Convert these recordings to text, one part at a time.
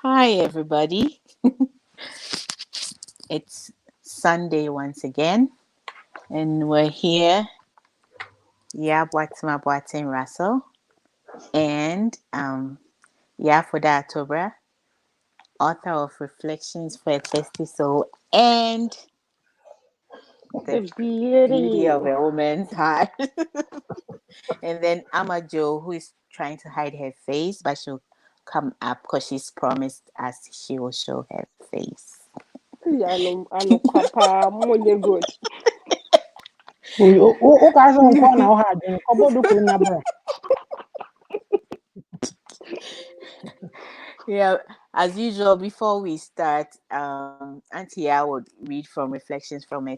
Hi, everybody. It's Sunday once again, and we're here. Boatin Russell and for the October, author of Reflections for a Thirsty Soul and the beauty of a woman's heart. And then Joe, who is trying to hide her face, but she'll come up because she's promised us she will show her face. I know, Papa, more good. Yeah, as usual, before we start, Auntie I would read from Reflections from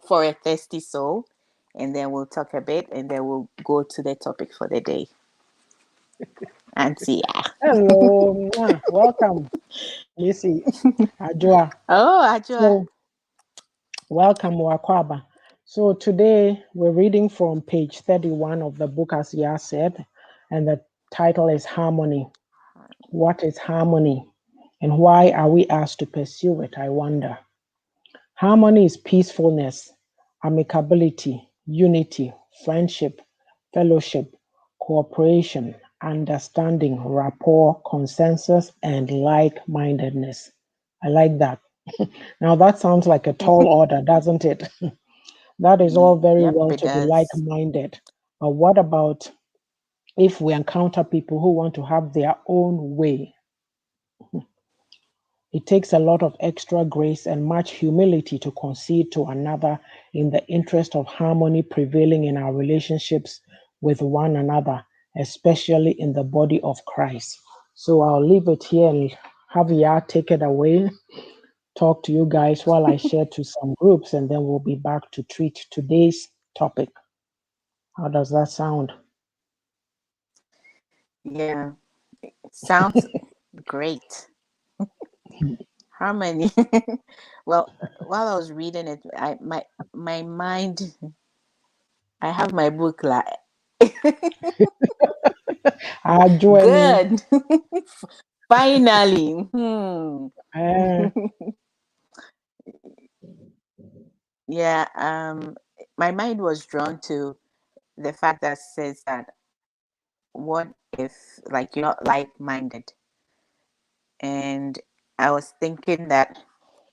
for a Thirsty Soul, and then we'll talk a bit, and then we'll go to the topic for the day. Auntie. Hello, welcome, Missy. Ajua. Oh, Ajua. So, welcome, Wakwaba. So today we're reading from page 31 of the book, as YAA'S said, and the title is Harmony. What is harmony, and why are we asked to pursue it, I wonder? Harmony is peacefulness, amicability, unity, friendship, fellowship, cooperation, understanding, rapport, consensus, and like-mindedness. I like that. Now that sounds like a tall order, doesn't it? That is all very well to be like-minded. But what about if we encounter people who want to have their own way? It takes a lot of extra grace and much humility to concede to another in the interest of harmony prevailing in our relationships with one another, especially in the body of Christ. So I'll leave it here and have YAA take it away, talk to you guys while I share to some groups, and then we'll be back to treat today's topic. How does that sound? Yeah, it sounds great. Harmony. Well, while I was reading it, my mind, I have my book like good. Finally. Yeah, my mind was drawn to the fact that says that what if like you're not like-minded? And I was thinking that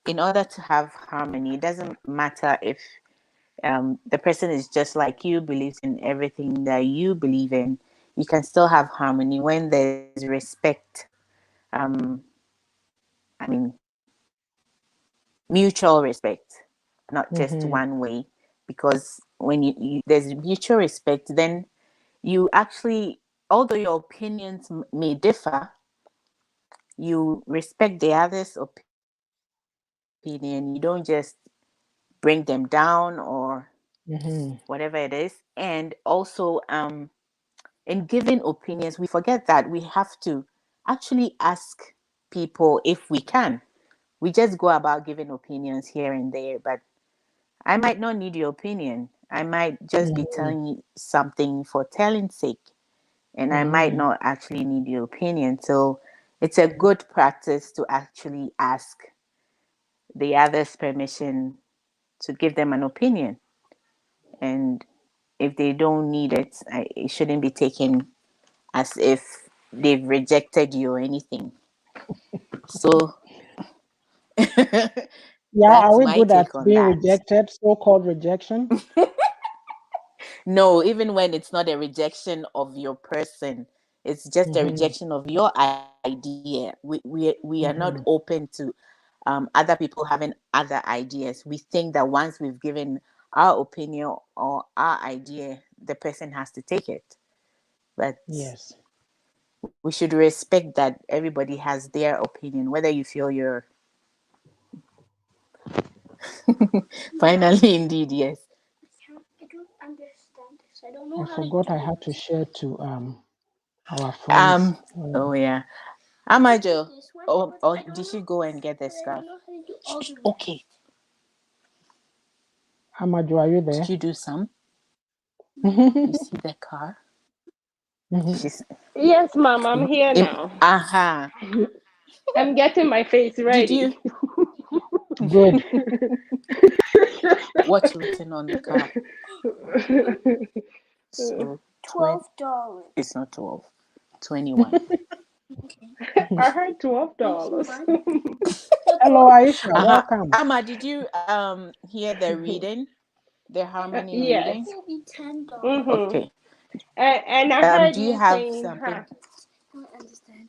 in order to have harmony, it doesn't matter if the person is just like you, believes in everything that you believe in. You can still have harmony when there's respect. I mean, mutual respect, not just one way. Because when there's mutual respect, then you actually, although your opinions may differ, you respect the other's opinion. You don't just bring them down or whatever it is. And also, in giving opinions, we forget that we have to actually ask people if we can. We just go about giving opinions here and there, but I might not need your opinion. I might just be telling you something for telling's sake, and I might not actually need your opinion. So it's a good practice to actually ask the other's permission to give them an opinion. And if they don't need it, it shouldn't be taken as if they've rejected you or anything. So Yeah, That's are we my good at take on being that. rejected, so-called rejection? No, even when it's not a rejection of your person, it's just a rejection of your idea. We are not open to other people having other ideas. We think that once we've given our opinion or our idea, the person has to take it. But Yes. we should respect that everybody has their opinion, whether you feel you're finally indeed, yes. I don't understand this. I don't know I how to forgot I do had to it. share to our friends. Oh yeah. Amajo. Oh, did she go and get the I scarf? don't know how to do all of it. Okay. Amaju, are you Did there? you do some? You see the car? She's Yes, Mom, I'm here now. aha. I'm getting my face Did ready. you Good. what's written on the car? So $12. it's not 12. 21. I heard $12. Hello, Aisha. Uh-huh. Welcome. Amma, did you hear the reading? The harmony Yes. reading? $10. Okay. And I heard Do you you have saying, something?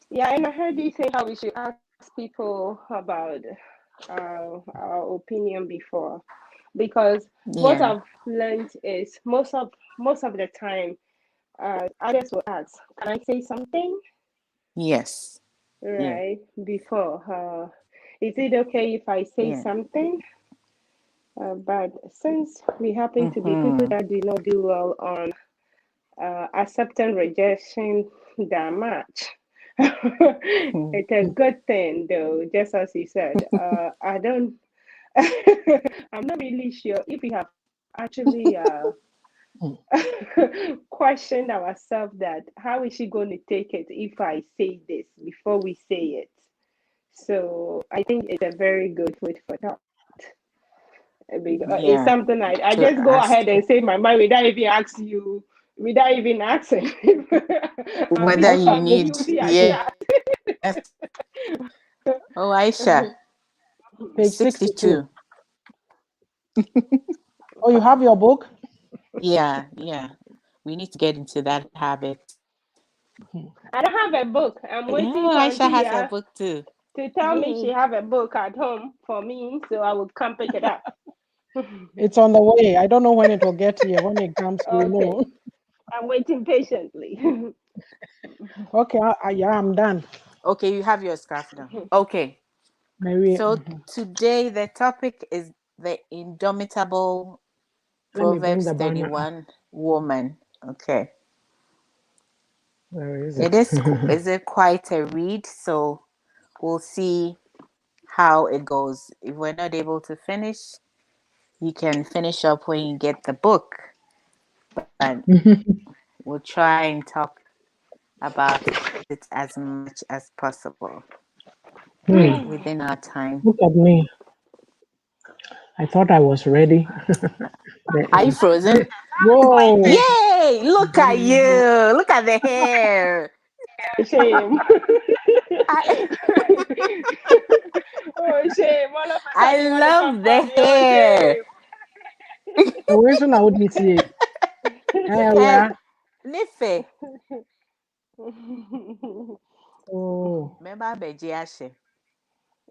yeah, and I heard you saying how we should ask people about our opinion before, because what Yeah. I've learned is most of the time, others will ask, "Can I say something?" Yes. Yeah. Right before, is it okay if I say Yeah. something? But since we happen to be people Mm-hmm. that do not do well on accepting rejection that much. It's a good thing, though, just as you said. I don't, I'm not really sure if we have actually questioned ourselves that how is she going to take it if I say this before we say it. So I think it's a very good food for thought. Because it's Yeah. something I To just go ask ahead and say my mind without even ask you, without even asking. I'll be whether Okay. you I'll be need, guilty as yes. charged. Oh, Aisha, Page 62. 62. Oh, you have your book? Yeah, yeah. We need to get into that habit. I don't have a book. I'm Yeah, waiting for Aisha Auntie has a Yah book too. to tell me she Yay. have a book at home for me, so I will come pick it up. It's on the way. I don't know when it will get here. When it comes, we'll Okay, know. I'm waiting patiently. Okay, yeah, I'm done. Okay, you have your scarf now. Okay. Maybe So today the topic is the indomitable let me bring Proverbs the banner up. 31 woman. Okay. Where is It it? is it quite a read, so we'll see how it goes. If we're not able to finish, you can finish up when you get the book. But we'll try and talk about it as much as possible within our time. Look at me. I thought I was ready. Are you frozen? Whoa! Yay! Look at you! Look at the hair! Shame. I Oh, shame. All of a I sudden, you want to love the confront me. Oh, hair. shame. Where's now? Wouldn't see it. And Yeah. Nife, Oh, remember Bejiashe?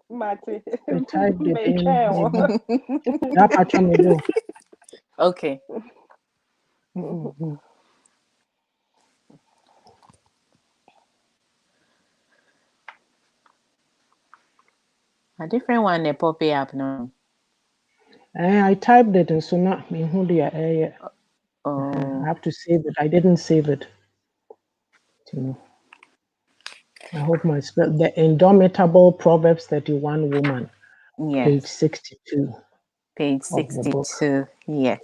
Mate. I typed it in. Betrayal. That patch on me go. Okay. A different one they pop it up now. I typed it and so not me who the I Oh have to save it. I didn't save it. You know. I hope my spell the indomitable Proverbs 31 woman, page yes. 62 Page of the book. 62. Yes.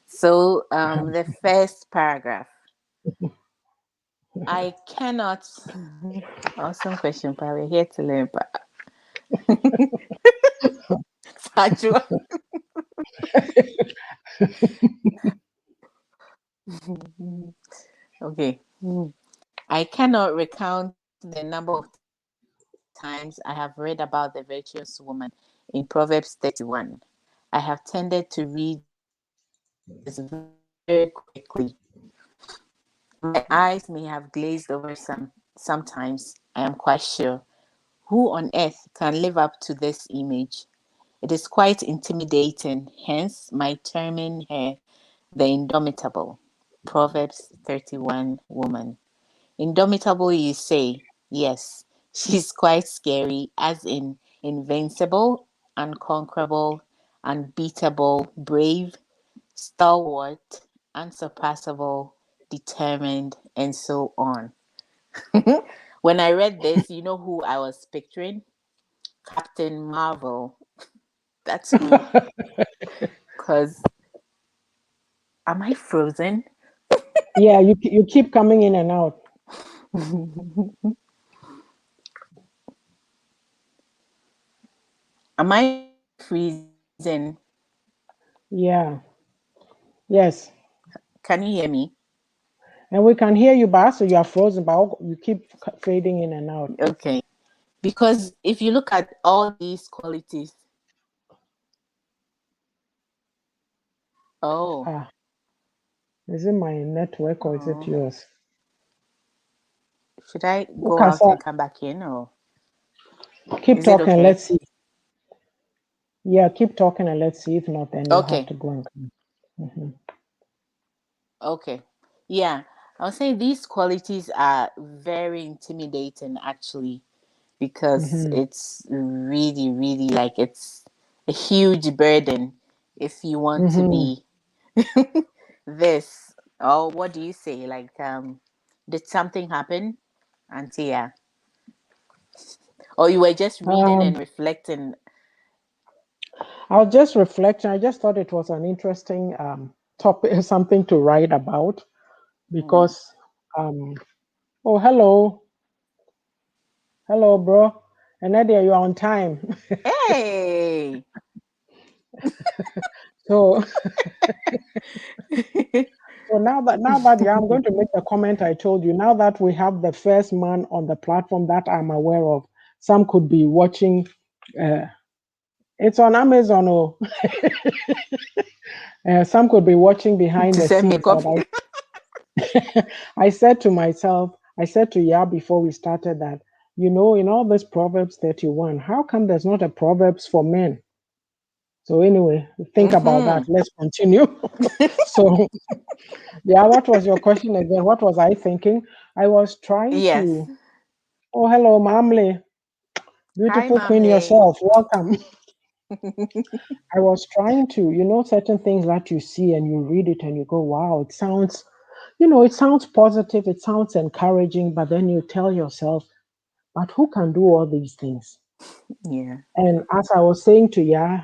So the first paragraph. I cannot awesome question, but we're here to learn. Factual. Okay. I cannot recount the number of times I have read about the virtuous woman in Proverbs 31. I have tended to read this very quickly. My eyes may have glazed over sometimes, I am quite sure. Who on earth can live up to this image? It is quite intimidating, hence my terming her the indomitable. Proverbs 31 woman. Indomitable, you say? Yes, she's quite scary, as in invincible, unconquerable, unbeatable, brave, stalwart, unsurpassable, determined, and so on. When I read this, you know who I was picturing? Captain Marvel. That's who. Because, am I frozen? Yeah, you keep coming in and out. Am I freezing? Yeah. Yes. Can you hear me? And we can hear you, but so you are frozen, but you keep fading in and out. Okay. Because if you look at all these qualities, oh, Ah, is it my network or is it oh, yours? should I go Okay, out so and come back in, or keep is it talking. okay? Let's see. Yeah, keep talking and let's see. If not, then you have Okay. to go and come. Mm-hmm. Okay. Yeah. I was saying these qualities are very intimidating, actually, because Mm-hmm. it's really, really like it's a huge burden if you want to Mm-hmm. be this. Oh, what do you say? Like, did something happen, Auntie? Or you were just reading and Um, reflecting? I was just reflecting. I just thought it was an interesting topic, something to write about Mm. because oh hello bro. And Nadia, you're on time. Hey. So so now that yeah, I'm going to make the comment I told you. Now that we have the first man on the platform that I'm aware of, some could be watching. Uh, it's on Amazon, or some could be watching behind To the send me a scenes. But copy. I said to myself, I said to Ya before we started that, in all this Proverbs 31, how come there's not a Proverbs for men? So anyway, think about that. Mm-hmm. Let's continue. So yeah, what was your question again? What was I thinking? I was trying Yes. to. Oh, hello, Mamle. Hi, Beautiful queen Mamle. yourself. Welcome. I was trying to, certain things that you see and you read it and you go, wow, it sounds positive, it sounds encouraging, but then you tell yourself, but who can do all these things? Yeah. And as I was saying to Ya,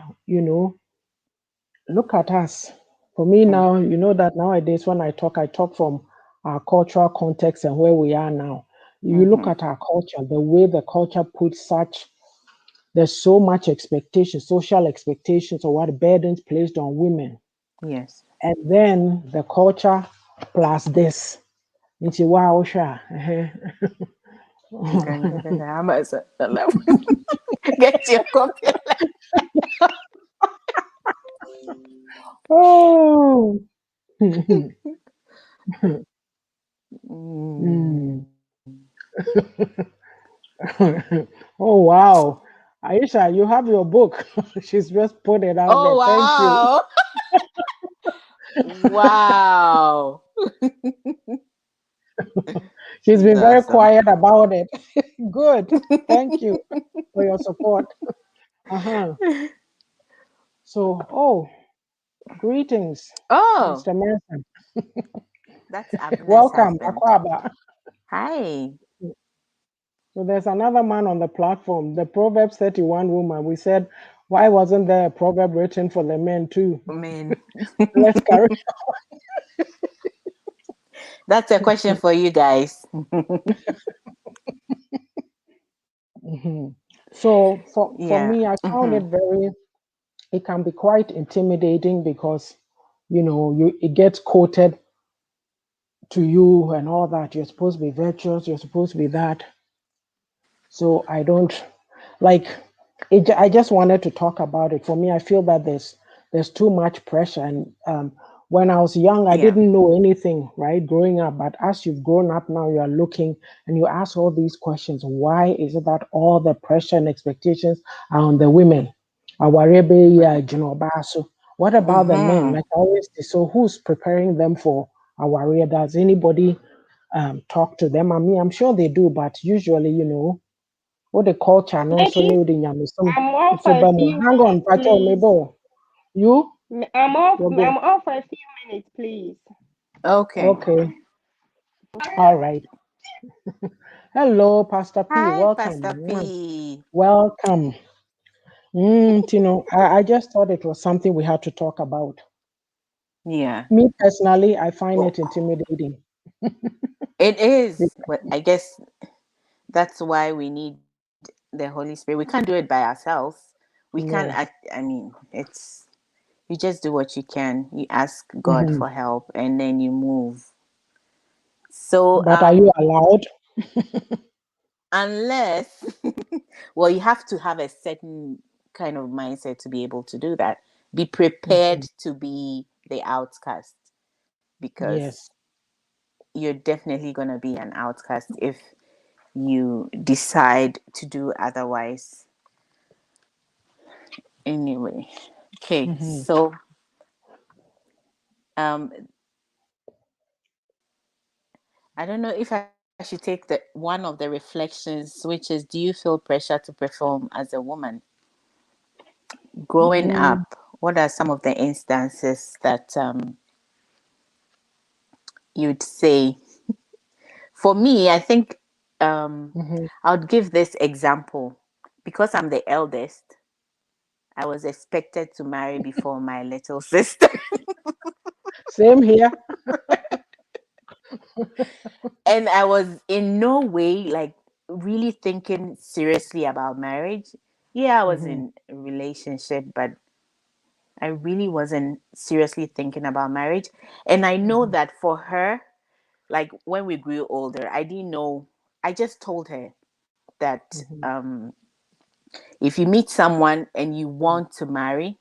look at us. For me Mm. now, you know that nowadays when I talk from our cultural context and where we are now. You look Mm-hmm. at our culture, the way the culture puts there's so much expectation, social expectations or what burdens placed on women. Yes. And then the culture plus this. Into wow, sure. How much? Get your copy. Oh. Mm. Mm. Oh wow. Aisha, you have your book. She's just put it out Oh, there. Thank you. wow. Wow. She's She's been very awesome. quiet about it. Good. Thank you for your support. Uh-huh. So, greetings, Oh, Mr. Manson. that's Abner's Welcome, husband. Akwaba. Hi. So there's another man on the platform, the Proverbs 31 woman. We said, why wasn't there a proverb written for the men too? Man. Let's carry. That's a question for you guys. Mhm. So for Yeah. me, I found Mm-hmm. it can be quite intimidating because it gets quoted to you and all that. You're supposed to be virtuous, you're supposed to be that. So I don't like I just wanted to talk about it. For me, I feel that there's too much pressure, and when I was young, I Yeah. didn't know anything, right, growing up. But as you've grown up now, you are looking and you ask all these questions. Why is it that all the pressure and expectations are on the women? Right. So what about the men? Mm-hmm. Like I always say, so who's preparing them for our? Does anybody talk to them? I mean, I'm sure they do, but usually, what the culture no so Ladies, new the nyamesum I'm off it's for a a bummer. few Hang on, minutes, Pacho please. Mebo. You I'm off. will I'm go. off for a few minutes, please. Okay. Okay. All right. Hello, Pastor P. Hi, Welcome. Pastor P. Welcome. I just thought it was something we had to talk about. Yeah, Me personally, I find it intimidating. it is. But I guess that's why we need the Holy Spirit. We can't do it by ourselves. We can't act. No. I mean, it's you just do what you can. You ask God Hmm. for help, and then you move. So, But are you allowed? unless, well, you have to have a certain kind of mindset to be able to do that. Be prepared Mhm. to be the outcast because Yes. you're definitely going to be an outcast if you decide to do otherwise. Anyway, okay, Hmm. so um, I don't know if I should take the one of the reflections, which is, do you feel pressure to perform as a woman? Growing Mm-hmm. up, what are some of the instances that you'd say? For me, I think I would give this example. Because I'm the eldest, I was expected to marry before my little sister. Same here. And I was in no way like really thinking seriously about marriage. Yeah, I was Hmm. in a relationship, but I really wasn't seriously thinking about marriage. And I know Hmm. that for her, like when we grew older, I didn't know. I just told her that Hmm. if you meet someone and you want to marry,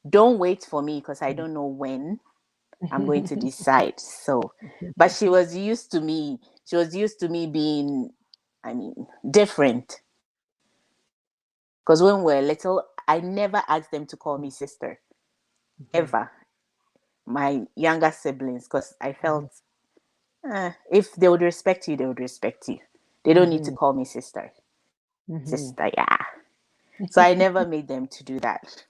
don't wait for me because I don't know when I'm going to decide. So, but she was used to me. She was used to me being, I mean, different. Because when we were little, I never asked them to call me sister, ever. My younger siblings, because I felt if they would respect you, they would respect you. They don't need to Hmm. call me sister. Hmm. Sister, yeah. So I never made them to do that.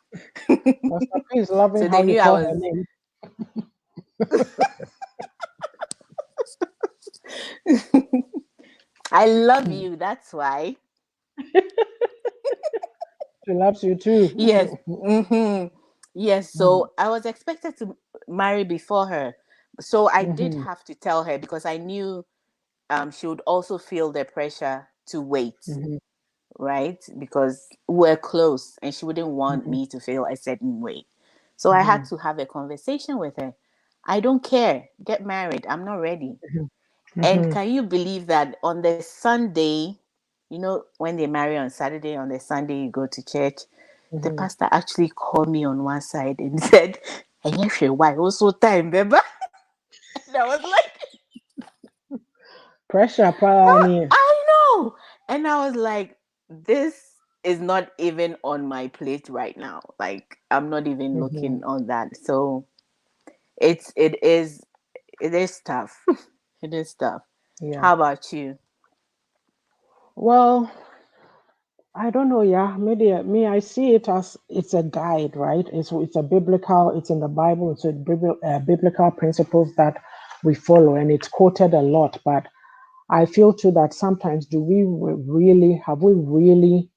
Pastor P is loving So how they you knew I call her was, name. I love Hmm. you. That's why. She loves you too. Yes. Yes. Hmm. So I was expected to marry before her. So I did Hmm. have to tell her because I knew she would also feel the pressure to wait, Hmm. right? Because we're close and she wouldn't want Hmm. me to feel a certain way. So I had Hmm. to have a conversation with her. I don't care. Get married. I'm not ready. And Hmm. can you believe that on the Sunday, when they marry on Saturday, on the Sunday you go to church, the Hmm. pastor actually called me on one side and said, why also time, baby? And I was like, Pressure, pioneer. I know. And I was like, this is not even on my plate right now. Like, I'm not even Hmm. looking on that. So it is tough. It is tough. Yeah. How about you? Well, I don't know. Yeah, maybe me. I see it as it's a guide, right? It's a biblical. It's in the Bible. It's a biblical principles that we follow, and it's quoted a lot. But I feel too that sometimes do we really have we really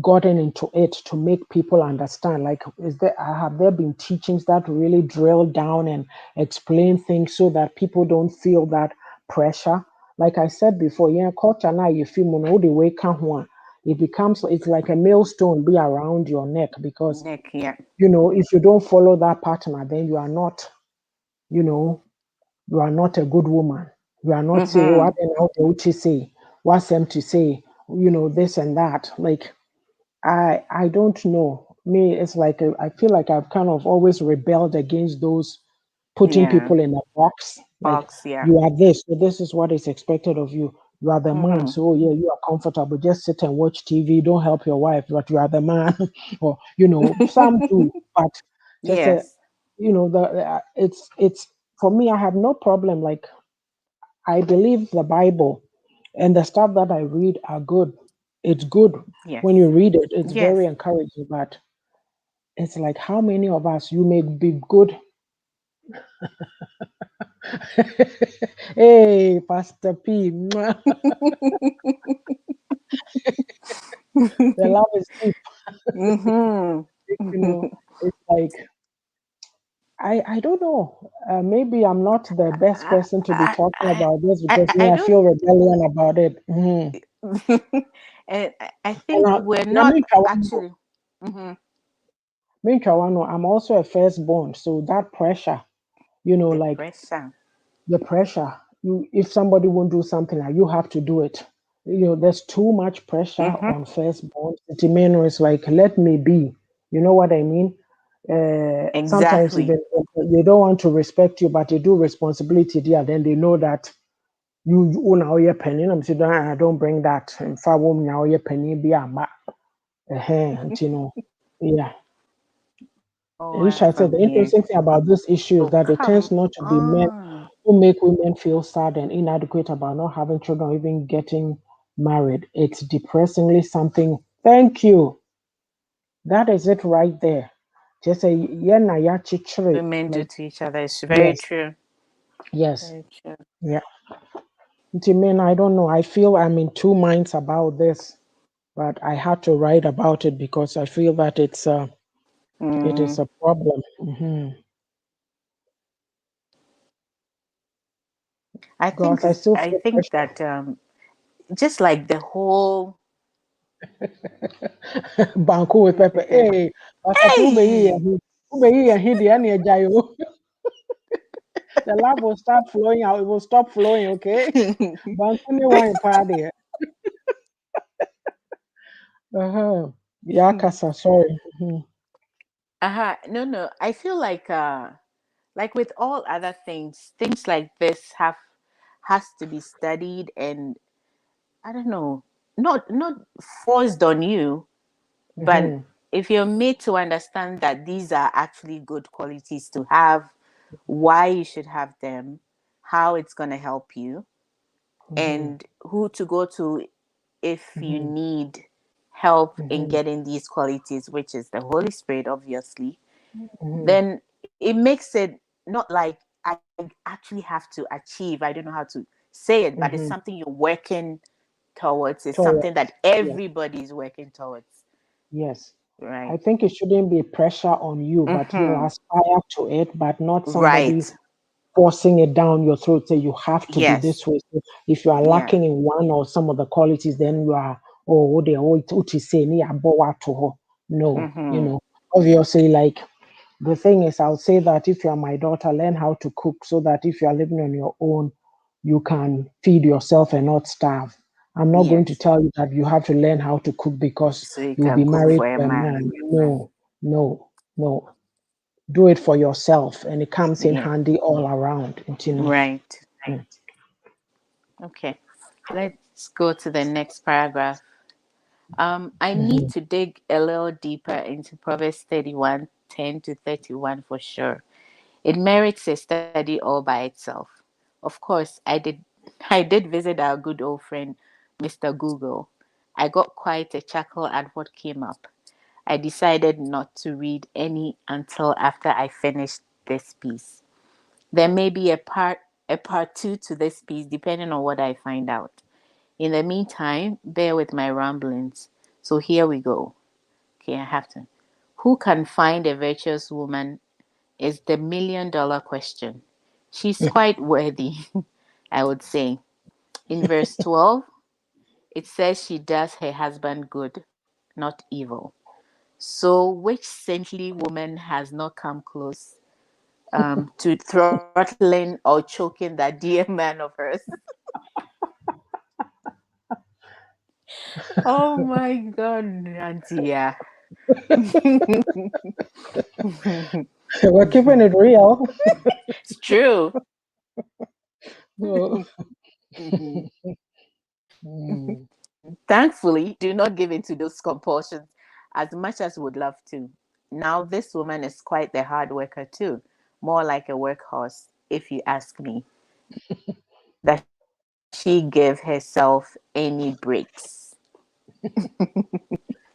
gotten into it to make people understand? Like, is there have there been teachings that really drill down and explain things so that people don't feel that pressure? Like I said before, yeah, culture now you feel mono the way can one. It becomes it's like a millstone be around your neck because Nick, yeah. if you don't follow that partner, then you are not, you know, you are not a good woman. You are not say, what Mm-hmm. and how to say, what's them to say, this and that. Like I don't know. Me, it's like I feel like I've kind of always rebelled against those putting Yeah. people in a box. Like Box. Yeah. you are this, so this is what is expected of you. You are the man, Mm-hmm. so yeah, you are comfortable. Just sit and watch TV. Don't help your wife, but you are the man. Or some do, but just Yes. it's for me. I have no problem. Like I believe the Bible, and the stuff that I read are good. It's good Yes. when you read it. It's Yes. very encouraging, but it's like how many of us you may be good. Hey, Pastor P, mwah, the love is deep. Mm-hmm. You know, it's like I don't know. Maybe I'm not the best I, person to be I, talking I, about this I because me, I I don't. feel rebellion about it. And I And think we're me, not actually. Mm-hmm. I'm also a firstborn, so that pressure, The like pressure. the pressure. If somebody won't do something, you have to do it. There's too much pressure Mm-hmm. on firstborn. The men is like, let me be. You know what I mean? Sometimes Exactly. even they don't want to respect you, but they do responsibility there. Then they know that you own all your penny. I'm saying, don't bring that. In fact, now your penny be a ma. Yeah. Oh, Which I'm I said from the here. interesting thing about this issue is Oh, that it tends come not to be men on. who make women feel sad and inadequate about not having children or even getting married. It's depressingly something. Thank you. That is it right there. Just say yeah na ya chichire. Women do Like to each other. It's very yes, true. yes, Very true. yeah. To men, I don't know. I feel I'm in two minds about this, but I had to write about it because I feel that it Mm. is a problem. I Because think I still I feel think pressure. that just like the whole. Banku with pepper. Hey, Pastor P, Hey. ube here, he the any jayo. The love will start flowing out. It will stop flowing. Okay. Banku ni wine party. Yeah, Kasa. Sorry. No, no. I feel like with all other things like this has to be studied, and I don't know, not forced on you, but Mm-hmm. if you're made to understand that these are actually good qualities to have, why you should have them, how it's going to help you, Mm-hmm. and who to go to if you Mm-hmm. need help in Mm-hmm. getting these qualities, which is the Holy Spirit, obviously, Mm-hmm. then it makes it not like I actually have to achieve. I don't know how to say it, but it's Mm-hmm. something you're working towards. It's something Towards. that Yes. everybody is working towards. Yes. I Right. think it shouldn't be pressure on you, but you Mm-hmm. aspire to it, but not somebody Right. forcing it down your throat. Say you have to be Yes. this way. So if you are Yeah. lacking in one or some of the qualities, then you are to say me to her. No, Mm-hmm. obviously, like the thing is, I'll say that if you are my daughter, learn how to cook so that if you are living on your own, you can feed yourself and not starve. I'm not going to Yes. tell you that you have to learn how to cook because So you you'll can be cook married for a to a man. man. No, no, no. Do it for yourself, and it comes in Yeah. handy all around. Right. Mm. Okay. Let's go to the next paragraph. I need Mhm, to dig a little deeper into Proverbs 31, 10 to 31 for sure. It merits a study all by itself. Of course, I did visit our good old friend Mr. Google. I got quite a chuckle at what came up. I decided not to read any until after I finished this piece. There may be a part 2 to this piece depending on what I find out. In the meantime, bear with my ramblings. So here we go. Okay, I have to. Who can find a virtuous woman is the $1 million question. She's quite worthy, I would say. In verse 12, it says she does her husband good, not evil. So, which saintly woman has not come close to throttling or choking that dear man of hers? Oh my God, Auntie. Yeah. We're keeping it real. It's true. Oh. Mm. Thankfully, do not give in to those compulsions as much as would love to. Now, this woman is quite the hard worker too, more like a workhorse, if you ask me. Does she give herself any breaks?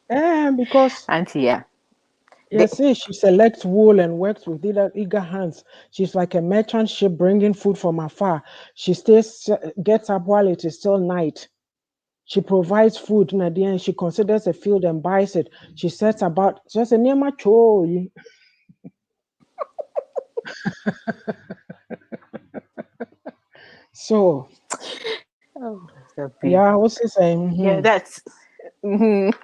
And because Auntie, yeah. yes, see, she selects wool and works with eager hands. She's like a merchant ship bringing food from afar. She gets up while it is still night. She provides food, and at the end, she considers a field and buys it. She sets about just a near my choy. So, Oh, Sophie. yeah, what's he saying? Yeah, that's. Mhm.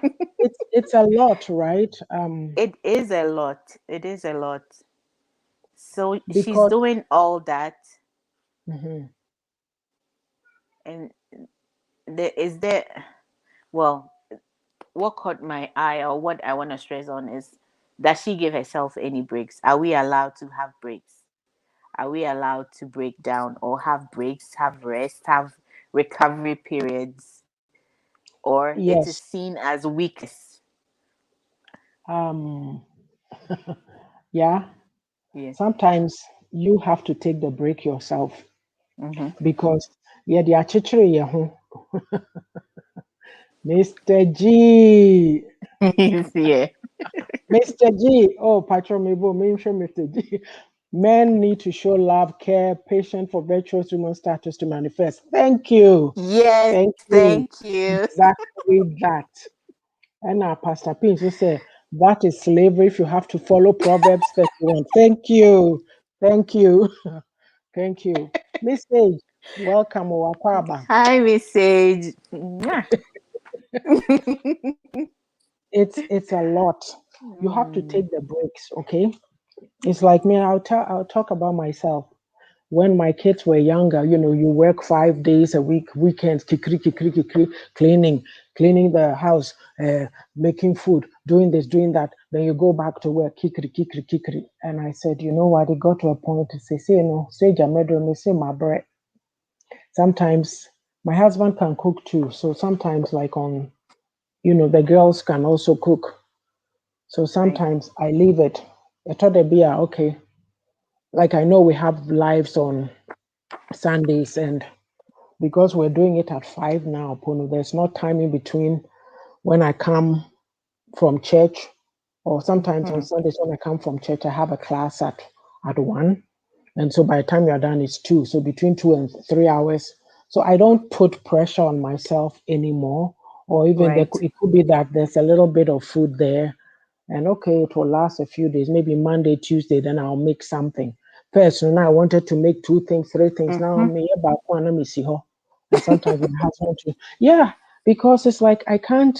It's a lot, right? It is a lot. It is a lot. So she's Because doing all that, mhm, and is there? Well, what caught my eye or what I want to stress on is, does she give herself any breaks? Are we allowed to have breaks? Are we allowed to break down or have breaks, have rest, have recovery periods, or it is yes, seen as weakness? um, yeah. Yeah. Sometimes you have to take the break yourself Mm-hmm. because yeah, the achichiri Mr. G. Yeah. Mr. G. Oh, Patron Mabo, mention Mr. G. Men need to show love, care, patience for virtuous human status to manifest. Thank you. Yes. Thank you. Thank you. Exactly that. And our Pastor Pins will say, that is slavery if you have to follow Proverbs 31. Thank you. Thank you. Thank you. Miss Age, welcome. Owakwaba. Hi, message. Mwah. It's a lot. You have to Mm, take the breaks, okay? It's like me, I'll talk about myself. When my kids were younger, you work 5 days a week, weekends, kikri, kikri, kikri, cleaning, cleaning the house, making food, doing this, doing that. Then you go back to work, kikri, kikri, kikri. And I said, you know what? It got to a point to say, say Jamedo, me say my bread. Sometimes my husband can cook too. So sometimes, like the girls can also cook. So right. sometimes I leave it. I thought they'd be okay. Like I know we have lives on Sundays, and because we're doing it at 5 now, Pono, there's no time in between when I come from church, or sometimes on Mm-hmm. Sundays when I come from church, I have a class at 1. And so by the time you're done, it's 2. So between 2 and 3 hours. So I don't put pressure on myself anymore. Or even Right. it could be that there's a little bit of food there. And okay, it will last a few days, maybe Monday, Tuesday, then I'll make something. First, now I wanted to make 2 things, 3 things. Now Mm-hmm. I'm about one, let me see her. And sometimes my husband too. Yeah, because it's like I can't,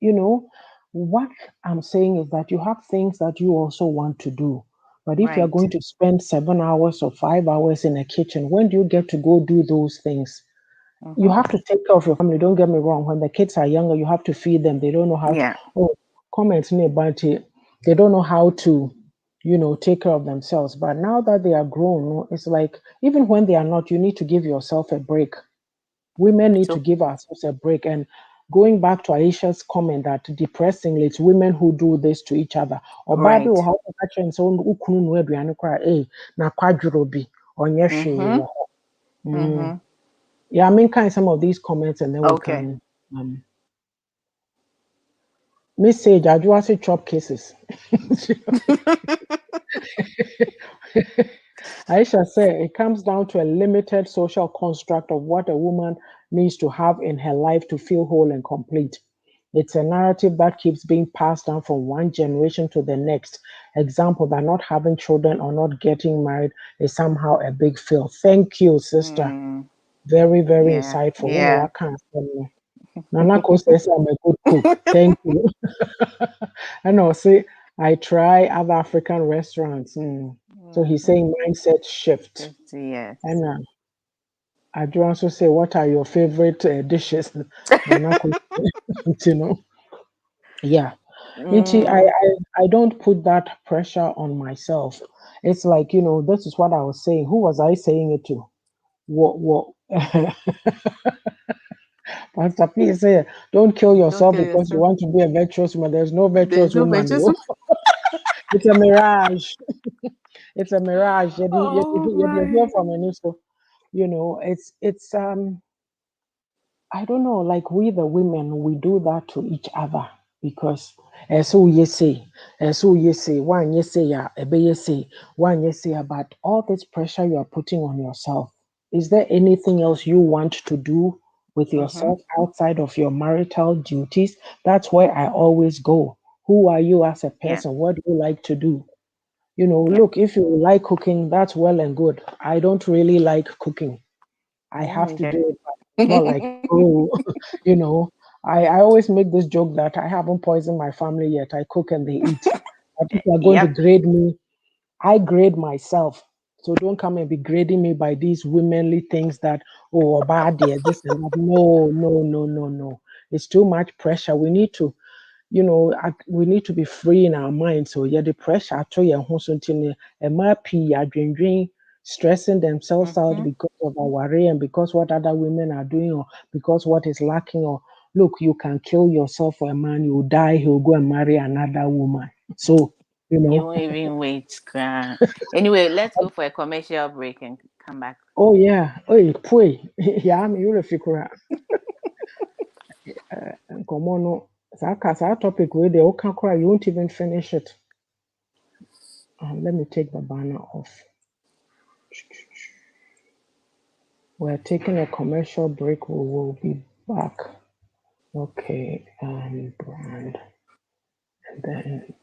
you know, what I'm saying is that you have things that you also want to do. But if you're Right. going to spend 7 hours or 5 hours in a kitchen, when do you get to go do those things? You Mm-hmm. have to take care of your family. Don't get me wrong. When the kids are younger, you have to feed them. They don't know how to. Yeah. Oh, comments me about it. They don't know how to, take care of themselves. But now that they are grown, no, it's like even when they are not, you need to give yourself a break. Women need to So, give ourselves a break. And going back to Aisha's comment that depressingly, it's women who do this to each other. Or baby right. or how to catch and so ukunu no aduane kora na kwadworo bi onye hwee Mm-hmm. wo hɔ. Mm. Mm-hmm. Yeah, I mean, kind some of these comments, and then we Okay. can message. I do say chop cases. Aisha said it comes down to a limited social construct of what a woman needs to have in her life to feel whole and complete. It's a narrative that keeps being passed down from one generation to the next. Example that not having children or not getting married is somehow a big fail. Thank you, sister. Mm, Very, very yeah. insightful. When Yeah. what can't tell me. Nana Ko says I'm a good cook. Thank you. And also, I try other African restaurants. So he's Mm-hmm. saying mindset shift. Yes. And I do also say, what are your favorite dishes? Nana, you know, yeah. Nti, Mm, I don't put that pressure on myself. It's like, this is what I was saying. Who was I saying it to? What Pastor P said, don't kill don't yourself kill because you yourself. want to be a virtuous woman. There's no There's virtuous no woman. virtuous. Oh. It's a mirage. It's a mirage. Oh You hear my. from any so, it's I don't know, like we the women, we do that to each other because so you say, one you say, yeah, a you say, one you say about all this pressure you are putting on yourself. Is there anything else you want to do with Mm-hmm. yourself outside of your marital duties? That's where I always go. Who are you as a Yeah. person? What do you like to do? Yep. Look, if you like cooking, that's well and good. I don't really like cooking. I have to Okay. do it, but it's not like, oh, you know. I always make this joke that I haven't poisoned my family yet. I cook and they eat. But if you are going to Yep. grade me, I grade myself. So don't come and be grading me by these womanly things that, oh, bad dear, this and that. No, no, no, no, no. It's too much pressure. We need to we need to be free in our minds. So yeah, the pressure to your home something a stressing themselves out Mm-hmm. because of our worry and because what other women are doing or because what is lacking or look, you can kill yourself for a man, you will die, he'll go and marry another woman. So, you You know, won't even wait. Anyway, let's go for a commercial break and come back. oh yeah, oh pray. Yeah, I'm Eurofikura. Come on, no. That topic where they all can cry, you won't even finish it. Let me take the banner off. We're taking a commercial break. We will be back. Okay, brand. And then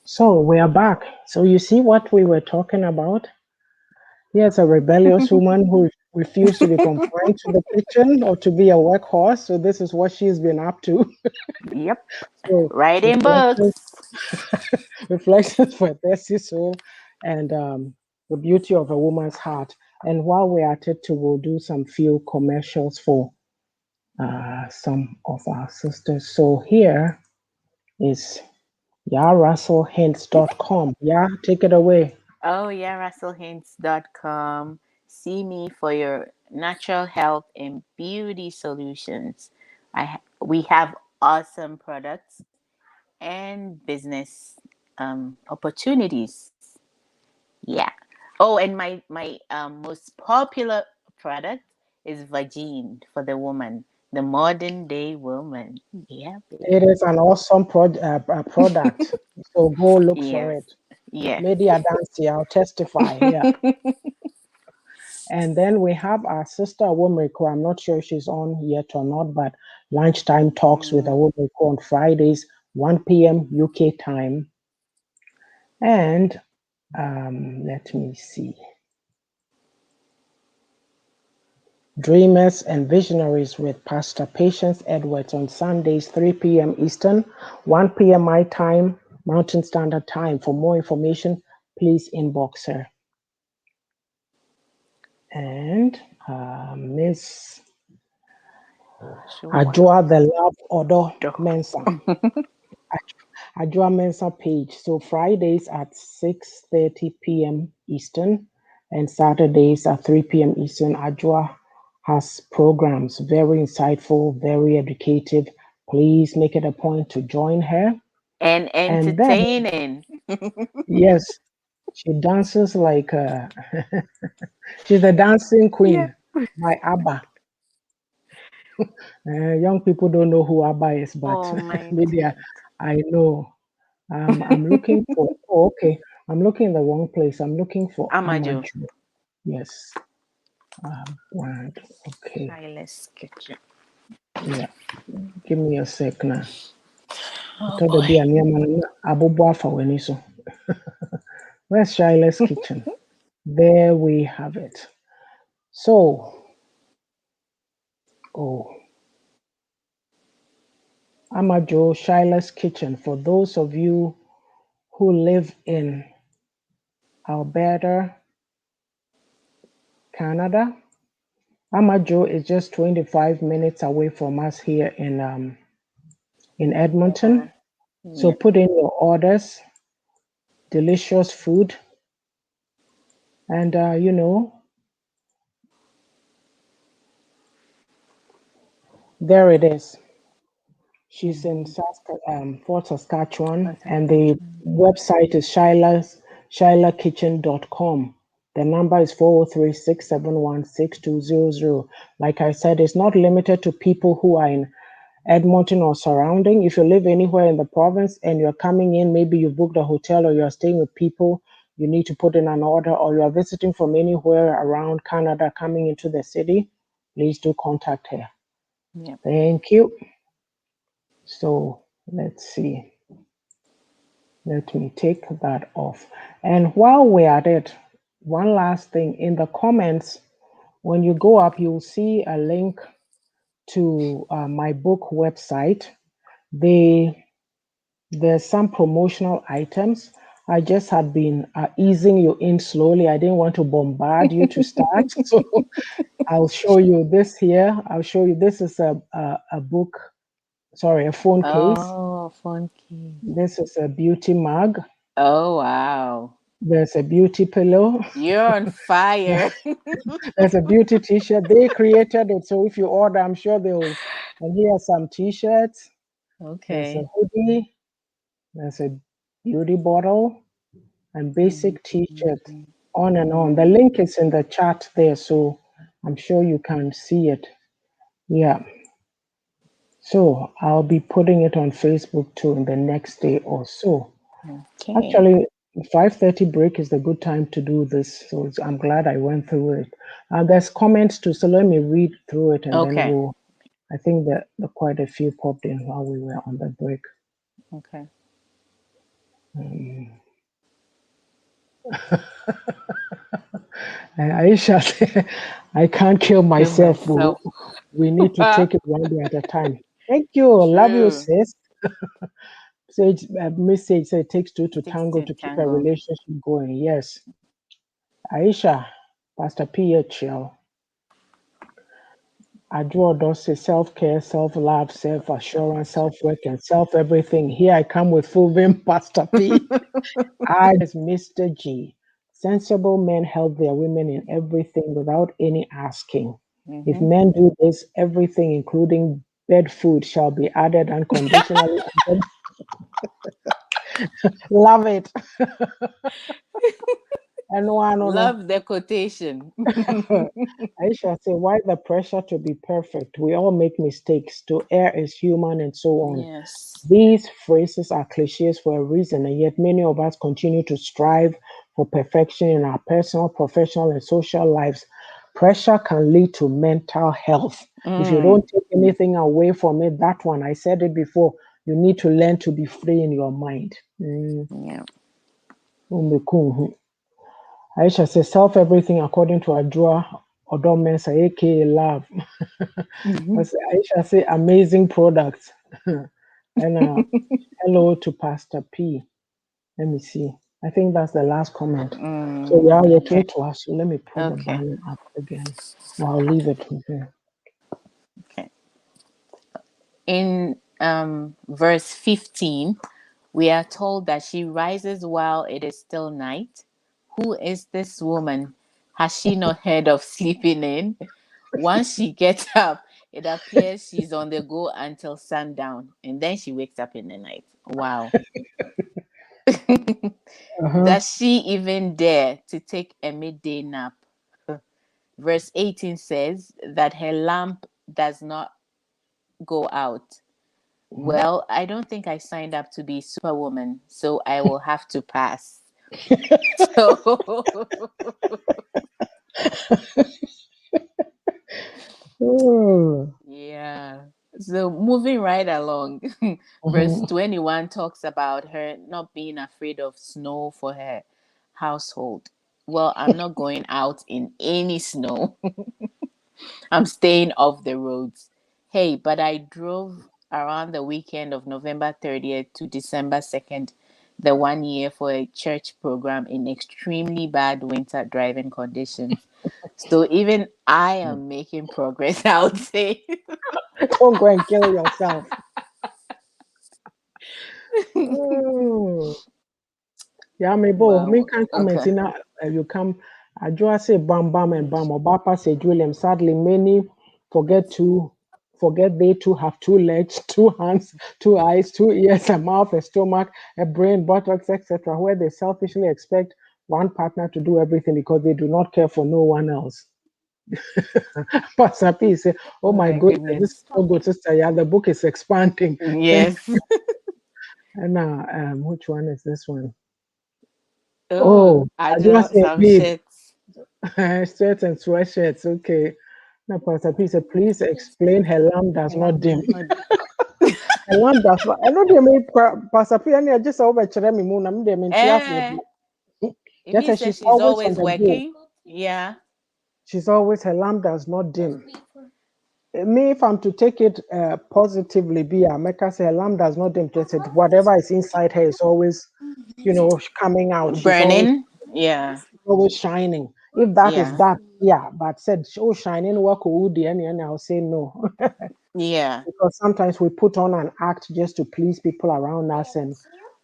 so we are back. So you see what we were talking about? Here's a rebellious woman who refused to be confined to the kitchen or to be a workhorse. So this is what she's been up to. Yep. So Writing reflections, books. reflections for a thirsty soul, and the beauty of a woman's heart. And while we're at it, too, we'll do some few commercials for some of our sisters. So here is YAA'S.com. Yeah, take it away. Oh yeah, russellhints.com. See me for your natural health and beauty solutions. We have awesome products and business opportunities. Yeah. Oh, and my most popular product is Vagine for the woman, the modern day woman. Yeah, It baby. is an awesome product. So go look for Yes. it. Yes. Maybe I dance here, I'll testify here. And then we have our sister Womriko. I'm not sure if she's on yet or not, but lunchtime talks with a Mm, Womriko on Fridays, 1 p.m. UK time. And let me see. Dreamers and Visionaries with Pastor Patience Edwards on Sundays, 3 p.m. Eastern, 1 p.m. my time. Mountain Standard Time. For more information, please inbox her. And Miss Ajua the Love Odo Mensa. Ajua Mensa page. So Fridays at 6:30 p.m. Eastern and Saturdays at 3 p.m. Eastern. Ajua has programs, very insightful, very educative. Please make it a point to join her. And entertaining. Yes, she dances like she's a dancing queen. Yeah. My Abba. Young people don't know who Abba is, but maybe I know. I'm looking for. Oh, okay, I'm looking in the wrong place. I'm looking for Amaju. Yes. Brand. Okay. Silas Kitchen. Yeah. Give me a sec now. Where's Shiloh's Kitchen? There we have it. So, Amajo, Shiloh's Kitchen. For those of you who live in Alberta, Canada, Amajo is just 25 minutes away from us here in Edmonton. So put in your orders. Delicious food. And, there it is. She's in Fort Saskatchewan, and the website is shilakitchen.com. The number is 403-671-6200. Like I said, it's not limited to people who are in Edmonton or surrounding. If you live anywhere in the province and you're coming in, maybe you booked a hotel or you're staying with people, you need to put in an order, or you're visiting from anywhere around Canada coming into the city, please do contact her. Yep. Thank you. So let's see. Let me take that off. And while we're at it, one last thing. In the comments, when you go up, you'll see a link to my book website. There's some promotional items. I just had been easing you in slowly. I didn't want to bombard you to start. So I'll show you this here. I'll show you. This is a book. Sorry, a phone case. Oh, phone case. This is a beauty mug. Oh, wow. There's a beauty pillow. You're on fire. There's a beauty t-shirt. They created it. So if you order, I'm sure they'll. And here are some t-shirts. Okay. There's a hoodie. There's a beauty bottle and basic t-shirt. On and on. The link is in the chat there, so I'm sure you can see it. Yeah. So I'll be putting it on Facebook too in the next day or so. Okay. Actually, 5:30 break is the good time to do this. So I'm glad I went through it. There's comments too, so let me read through it and then I think that quite a few popped in while we were on the break. Okay. Aisha, I can't kill myself. We need to take it one day at a time. Thank you. True. Love you, sis. Message said it takes two to tango to keep a relationship going. Yes. Aisha, Pastor PHL. Adore does say self-care, self-love, self-assurance, self-work, and self-everything. Here I come with full vim, Pastor P. I is Mr. G. Sensible men help their women in everything without any asking. If men do this, everything, including bed food, shall be added unconditionally. Love it. And love the quotation. I shall say, why the pressure to be perfect? We all make mistakes. To err is human, and so on. Yes. These phrases are cliches for a reason, and yet many of us continue to strive for perfection in our personal, professional, and social lives. Pressure can lead to mental health. If you don't take anything away from it, that one, I said it before, you need to learn to be free in your mind. Yeah. I shall say self-everything according to Adua Odomensa, aka love. I shall say amazing products. And hello to Pastor P. Let me see. I think that's the last comment. So yeah, you're Okay. to us. So let me put the Okay. banner up again. I'll leave it here. Okay. In verse 15, we are told that she rises while it is still night. Who is this woman? Has she not heard of sleeping in? Once she gets up, it appears she's on the go until sundown, and then she wakes up in the night. Wow. Uh-huh. Does she even dare to take a midday nap? Verse 18 says that her lamp does not go out. Well, I don't think I signed up to be Superwoman, so I will have to pass. So, Oh. yeah. So, moving right along, verse Mhm. 21 talks about her not being afraid of snow for her household. Well, I'm not going out in any snow. I'm staying off the roads. Hey, but I drove around the weekend of November 30th to December 2nd, the 1 year, for a church program in extremely bad winter driving conditions. So even I am making progress, I would say. Don't go and kill yourself. Oh. Yeah, me bo. Me Wow. can comment Okay. in you come. I just say bam bam and bam. Or Bapa said William. Sadly, many forget to forget they too have two legs, two hands, two eyes, two ears, a mouth, a stomach, a brain, buttocks, etc. Where they selfishly expect one partner to do everything because they do not care for no one else. Pastor P say, "Oh Oh my my goodness, this is goodness. so good, sister. Yeah, the book is expanding." Thank. Yes. And now, which one is this one? Oh, Oh, I I just just say, some babe, shits. shirts and sweatshirts. Okay. Now, Pastor P said, please explain her lamp does not dim. Her lamp does not. I know they made Pastor P, and I just over me moon. I'm them in Eh, it Just means as that she's she's always on always the go. working. Yeah. She's always, her lamp does not dim. Me, if I'm to take it positively, be Mecca say her lamp does not dim. Just said whatever is inside her is always, coming out. She's always Burning. Yeah. shining. If that is Yeah. that, yeah. But said, oh, shining work would and I'll say no. Yeah. Because sometimes we put on an act just to please people around us and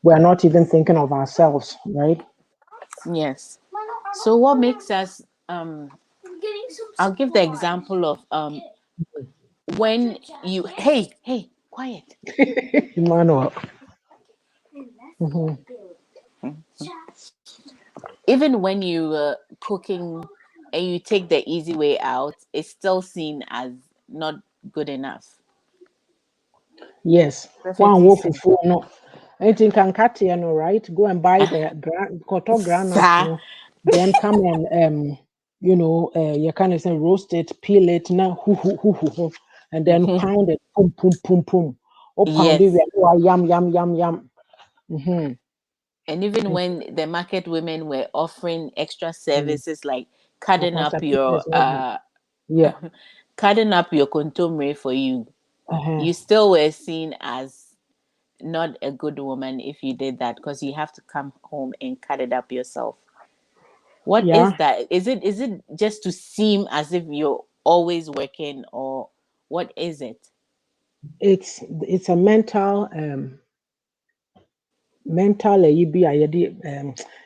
we're not even thinking of ourselves, right? Yes. So what makes us I'll give the example of when you hey, quiet. Emmanuel. Mhm. Even when you cooking and you take the easy way out, it's still seen as not good enough. Yes. One Perfectly wolf seen. full no. Anything can cut you, no, right? Go and buy Ah, the koto granuts, sir. no. Then come and you kind of say roast it, peel it, now and then pound it, pum pum pum pum. Oh, pound it, Yes. yum yum yum yum. Mm-hmm. And even when the market women were offering extra Mm-hmm. services like cutting Pastor up Peter your is ready. Yeah. cutting up your contomere for you, Uh-huh. you still were seen as not a good woman if you did that, because you have to come home and cut it up yourself. What is Yeah. that? Is it just to seem as if you're always working, or what is it? It's a mental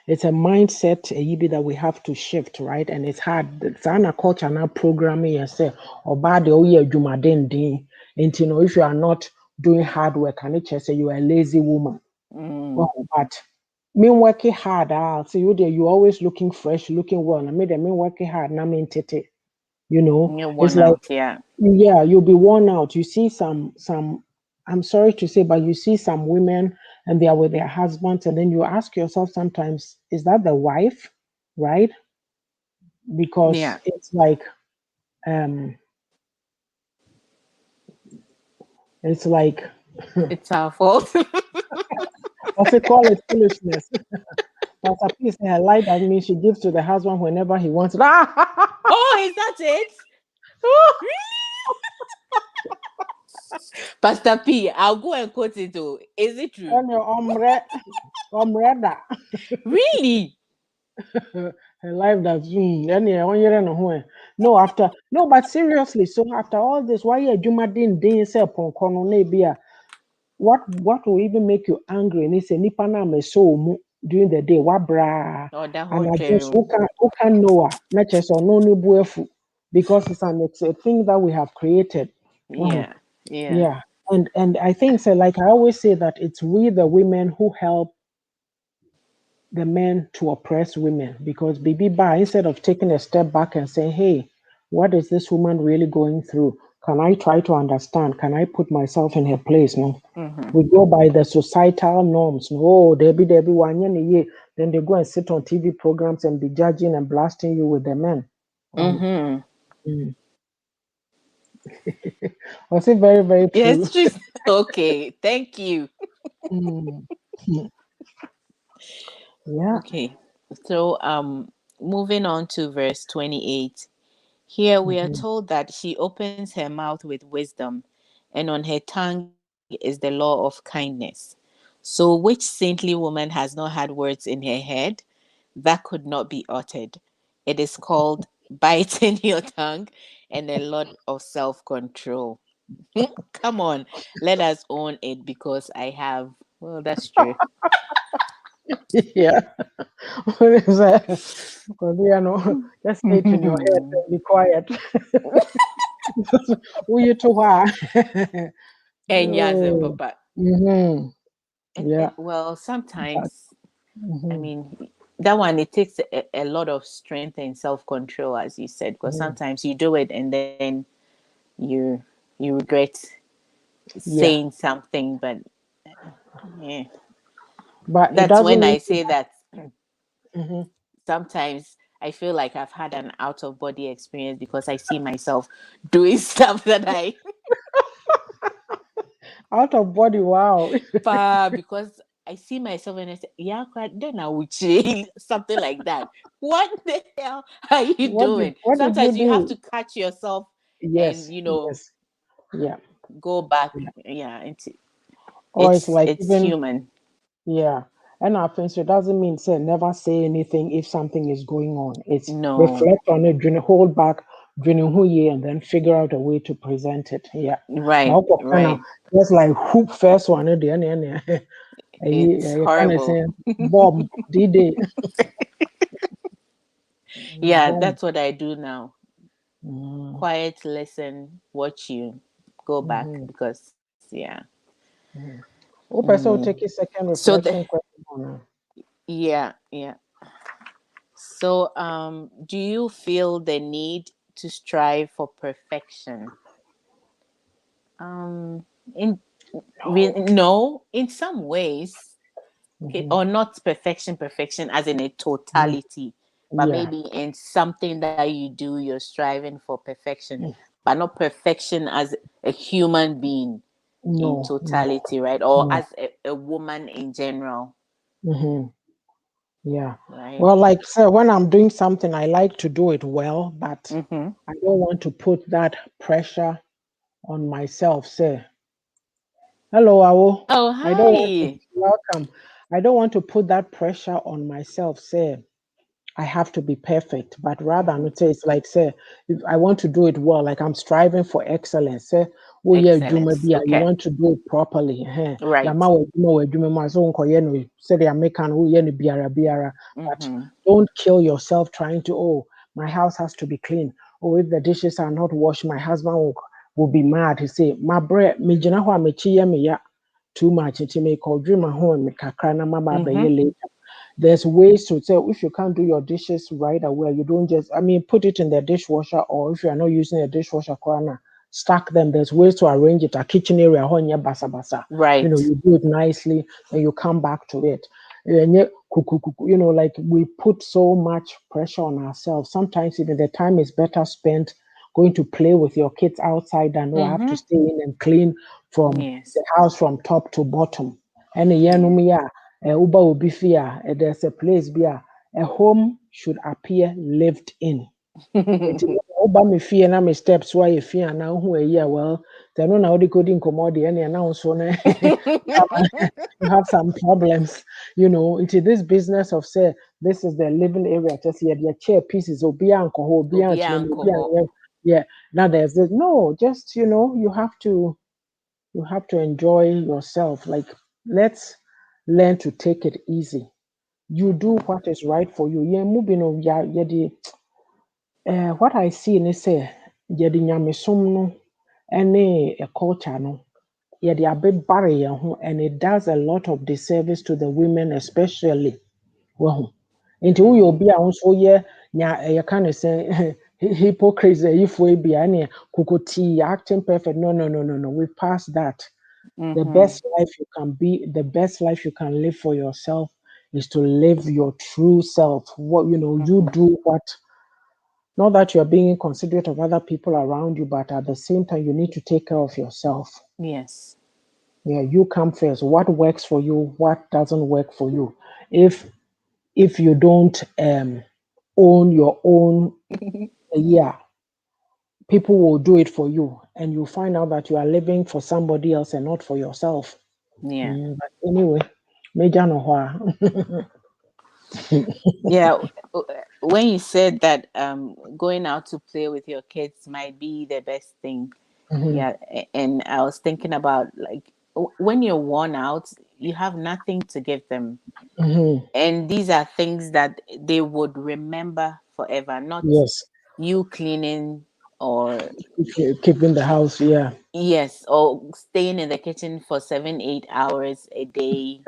it's a mindset that we have to shift, right? And it's hard. It's an culture now programming yourself or bad oh yeah jumadendin. And if you are not doing hard work, and it just say you are a lazy woman. Mm, Oh, but me working hard, so you there, you always looking fresh, looking well. I mean, me working hard, na me tete. you're It's worn like, out, yeah. yeah, you'll be worn out. You see some I'm sorry to say, but you see some women and they are with their husbands, and then you ask yourself sometimes, is that the wife? Right? Because Yeah, it's like um it's like it's our fault. what's it called it foolishness. Pastor P say her light that means she gives to the husband whenever he wants it. Oh, is that it? Pastor P, I'll go and quote it too. Is it true? And your omreda. Really? Her life that's no after no, but seriously, so after all this, why you din say ponkono na bia what will even make you angry? And it's a nipa na me so mu during the day, wabra Oh, that and whole I just trail. who can know not just or no ni buefu because it's a thing that we have created. Mhm. Yeah. Yeah. Yeah. And I think so like I always say that it's we the women who help the men to oppress women because Bibi Ba, instead of taking a step back and saying, hey, what is this woman really going through? Can I try to understand? Can I put myself in her place? No. Mm-hmm. We go by the societal norms. No, oh, Debbie, one. Then they go and sit on TV programs and be judging and blasting you with the men. Mm-hmm. Mm. Was it very, very true? Yes, true. Okay. Thank you. Mm. Yeah. Okay. So moving on to verse 28. Here we are Mhm. told that she opens her mouth with wisdom, and on her tongue is the law of kindness. So, which saintly woman has not had words in her head that could not be uttered? It is called biting your tongue and a lot of self control. Come on, let us own it because I have. Well, that's true. Yeah. What is that? Because just say it in your head and be quiet. Who you to why? And yes, and Oh. papa. Mm-hmm. And Yeah. well, But, sometimes I mm-hmm. mean, that one, it takes a lot of strength and self control, as you said, because Mm-hmm. sometimes you do it and then you you regret Yeah. saying something. But yeah, But it that's doesn't when mean I say that mm-hmm. sometimes I feel like I've had an out of body experience because I see myself doing stuff that I, Out of body. Wow. because I see myself and I say, yeah, then I would change something like that. What the hell are you doing? What did you Sometimes you have do? to catch yourself and Yes. Yes. Yeah. go back. Yeah. Yeah, Or it's like it's even human. yeah. And our friends, it doesn't mean say never say anything if something is going on. It's No, reflect on it, hold back, who ye, and then figure out a way to present it. Yeah. right, But kind of right. just like hoop first one, It's you kind of horrible. saying bomb D-Day. Yeah, Bomb. that's what I do now. Mm-hmm. Quiet, listen, watch you, go back Mm-hmm. because yeah. Mm-hmm. Okay, so Mm. take a second So the reflection question on yeah, yeah. So do you feel the need to strive for perfection? Um, in no. no, in some ways, okay, Mm-hmm. or not perfection as in a Mm-hmm. totality, but Yeah. maybe in something that you do, you're striving for perfection, but not perfection as a human being in No, no, totality, right? Or no. as a woman in general, Mm-hmm. Yeah. right? Well, like so when I'm doing something, I like to do it well, but Mm-hmm. I don't want to put that pressure on myself. Say, hello, Awo. Oh, I don't want to hi. welcome. I don't want to put that pressure on myself. Say, I have to be perfect, but rather I Mm-hmm. would say it's like say if I want to do it well, like I'm striving for excellence. Say, oh yeah, Excellence. you Okay. want to do it properly. Right. Yama we so no say the American who biara. But Mm-hmm. don't kill yourself trying to my house has to be clean. Oh, if the dishes are not washed, my husband will be mad. He say, my bread, me jina ho me ya too much. It may call dream my home me kakra na mama Mm-hmm. later. There's ways to tell if you can't do your dishes right away, you don't just, I mean, put it in the dishwasher, or if you are not using a dishwasher, corner, stack them. There's ways to arrange it. A kitchen area, honya basa basa. Right. You do it nicely and you come back to it. And yet, like we put so much pressure on ourselves. Sometimes even the time is better spent going to play with your kids outside than I have to Mm-hmm. stay in and clean from Yes. the house from top to bottom. And Yeah. Uba will be fear. There's a place be a home should appear lived in. Nti oba me fie na me steps why you fie na who a year well then no na coding commodity and now so you have some problems, you know, into this business of say this is the living area just here the chair pieces obi anko obi Obi anchine alcohol. yeah, now there's this no, just you know, you have to enjoy yourself. Like, let's learn to take it easy. You do what is right for you. Yeah, moving on. Yeah, yeah. What I see in say, yeah, the nyamesom no, any a culture no, yeah, the abe barrier ho, and it does a lot of disservice to the women, especially. Well, into we will be also yeah, yeah, you kind of say hypocrisy if we be any kukoti acting perfect. No, no, no, no, no. We pass that. The Mm-hmm. best life you can be, the best life you can live for yourself is to live your true self. What you know, you Mm-hmm. do what, not that you're being inconsiderate of other people around you, but at the same time, you need to take care of yourself. Yes. Yeah, you come first. What works for you, what doesn't work for you. If if you don't own your own, yeah, people will do it for you, and you find out that you are living for somebody else and not for yourself. Yeah. But anyway, major no Yeah. When you said that going out to play with your kids might be the best thing. Mhm, Yeah. And I was thinking about like when you're worn out, you have nothing to give them. mhm. And these are things that they would remember forever, not Yes, you cleaning or keeping the house. Yeah. yes, or staying in the kitchen for 7 8 hours a day.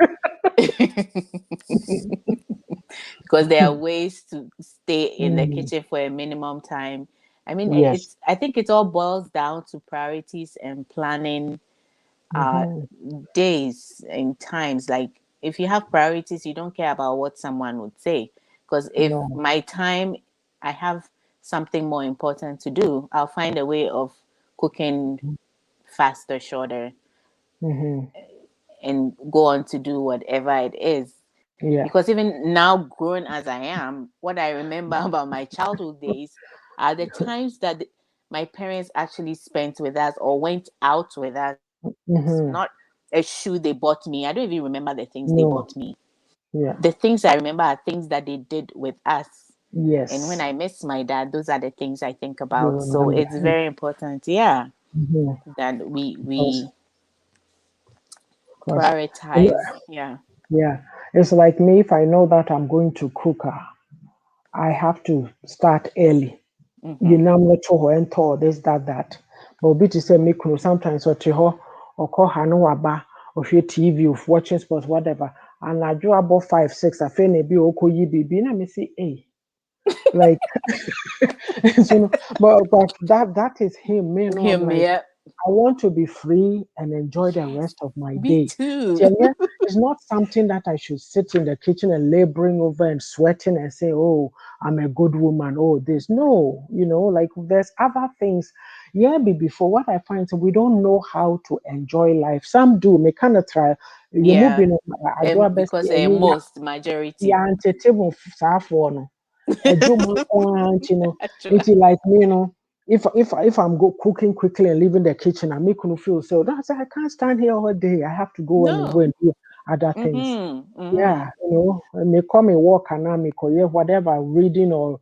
Because there are ways to stay in the Mm, kitchen for a minimum time. I mean, yes. I think it all boils down to priorities and planning uh Hmm. days and times. Like if you have priorities, you don't care about what someone would say. Because if No. my time, I have something more important to do, I'll find a way of cooking faster, shorter, Hmm. and go on to do whatever it is. Yeah. Because even now, grown as I am, what I remember about my childhood days are the times that my parents actually spent with us or went out with us, not Hmm. a shoe they bought me. I don't even remember the things they bought No. me. Yeah. The things I remember are things that they did with us. And when Yes. I miss my dad, those are the things I think You about. So remember. it's very important, yeah, Mm-hmm. that Because, we because, prioritize. Yeah. yeah, it's like me. If I know that I'm going to cook, I have to start early. You Mm-hmm. know, I'm not sure and tall this, that. But bit to say me could sometimes or to or call Hano Waba or she TV of watching sports, whatever. And I do about 5 6. I feel maybe Oko yi bibi. And I say, hey, like so, but that is him. Me no, I'm Him, like yeah. I want to be free and enjoy the Yes. rest of my Me day. too. Yeah, yeah, it's not something that I should sit in the kitchen and laboring over and sweating and say, "Oh, I'm a good woman." Oh, this no, you know, like there's other things. Yeah, before what I find, so we don't know how to enjoy life. Some do. Me kind of try. You move Yeah. in. I do a best. Because most majority Yeah, antitable no adwuma nko ara nti no actually like me no if I'm go cooking quickly and leaving the kitchen I make no feel so that's I can't stand here all day I have to go no. and do other things. Mm-hmm. Mm-hmm. Yeah, you know, and me come and walk and I me yeah, whatever reading or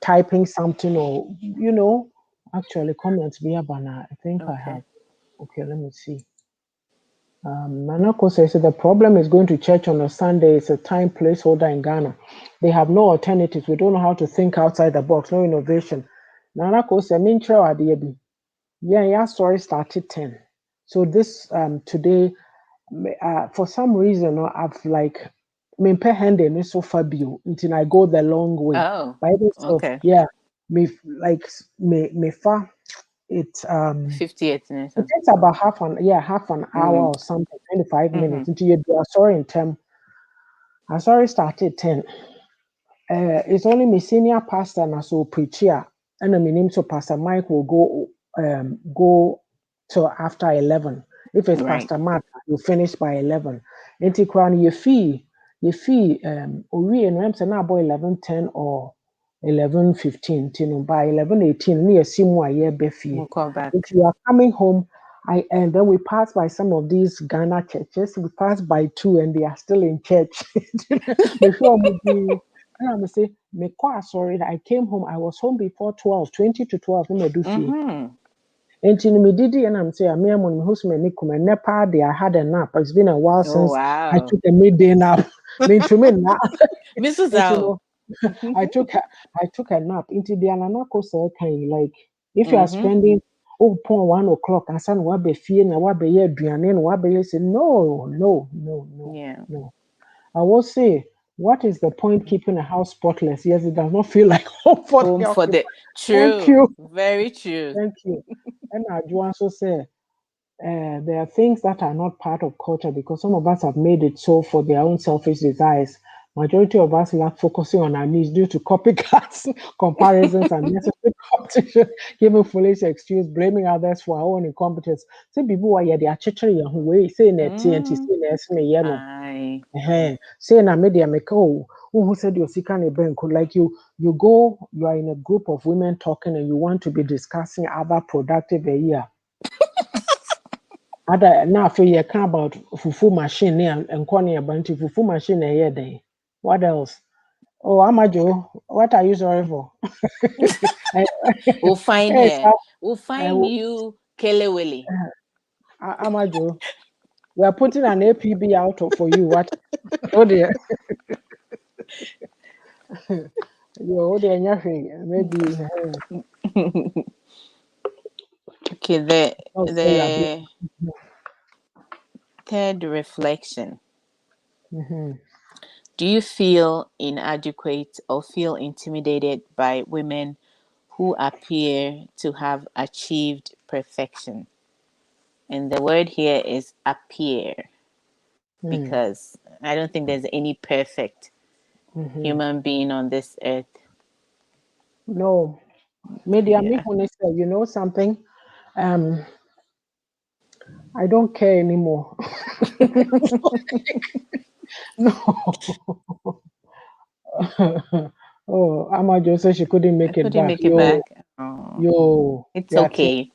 typing something or you know actually comments be about I think I Okay. have. Okay, let me see. Manako says the problem is going to church on a Sunday is a time placeholder in Ghana. They have no alternatives. We don't know how to think outside the box, no innovation. Nanako says, Mintra Adiabi. Yeah, yeah, sorry, started 10. So this today, for some reason, I've like, me pe hande me so fabio until I go the long way. Oh, By this of okay. yeah, me like me fa it 58 minutes. it takes about half an hour Mm. or something, 25 Mm-hmm. minutes into your sorry in term. I sorry started 10. It's only my senior pastor and so preach here. And I mean so Pastor Mike will go till after 11. If it's Right. Pastor Mark, you finish by 11. Into crown your fee or we and Ramsey now about 11:10 or 11:15, by 11:18, near Simwa year Befi. We'll call back. If you are coming home, and then we pass by some of these Ghana churches. We pass by 2 and they are still in church. Before we and I say, sorry, I came home. I was home before 12, 20 to 12. And me didi and I'm saying, I'm who's my nickuma nepa. I had a nap. It's been a while since I took a midday nap. Into me now. Mrs. I took a nap. Into the ananako say kind like if you are spending 1 o'clock and son what be fear and what be ye duane and what be say no. Yeah. No. I will say, what is the point keeping a house spotless? Yes, it does not feel like home for the true. Thank you. Very true. Thank you. And I do also say there are things that are not part of culture because some of us have made it so for their own selfish desires. Majority of us lack focusing on our needs due to copycats, comparisons, and necessary competition, giving foolish excuse, blaming others for our own incompetence. Say people are they are chittering who way saying that TNT, saying that's me, you know. Say na media make who said your secret bank like you are in a group of women talking and you want to be discussing other productive a year. Other now for you can about fufu machine and corny about fufu machine a year. What else? Oh, Amajo, what are you sorry for? We'll find her. We'll find you, Kelewele. Amajo, we are putting an APB out for you. What? Oh dear. Oh dear, maybe. Okay, the third reflection. Do you feel inadequate or feel intimidated by women who appear to have achieved perfection? And the word here is appear, because I don't think there's any perfect human being on this earth. No. Maybe you know something? I don't care anymore. No. Oh, Amajo said she couldn't make it back. Yo, it's okay.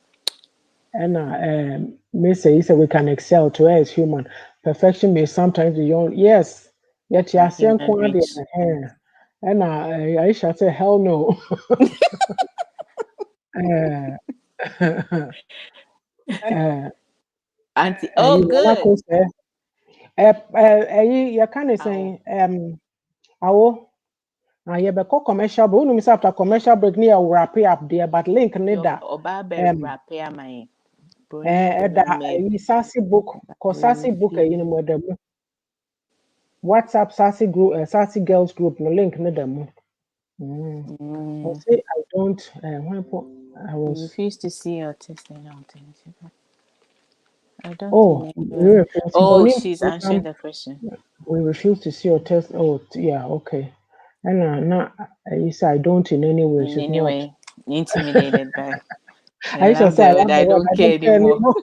And Miss say we can excel to her as human. Perfection may sometimes be young. Yes, yet you are saying quality. And Aisha said, hell no. Auntie, good. You kind saying, now you be commercial, but when after commercial break, near wrap up there, but link need that. Sassy book, cause Sassy book, WhatsApp Sassy group, Sassy girls group, no link need them. I say I don't. I refuse to see your testing out. I don't. She's answering the question. We refuse to see your test. Oh, yeah, okay. And now you say I don't in any way. In any way, intimidated by. I just say I don't care anymore.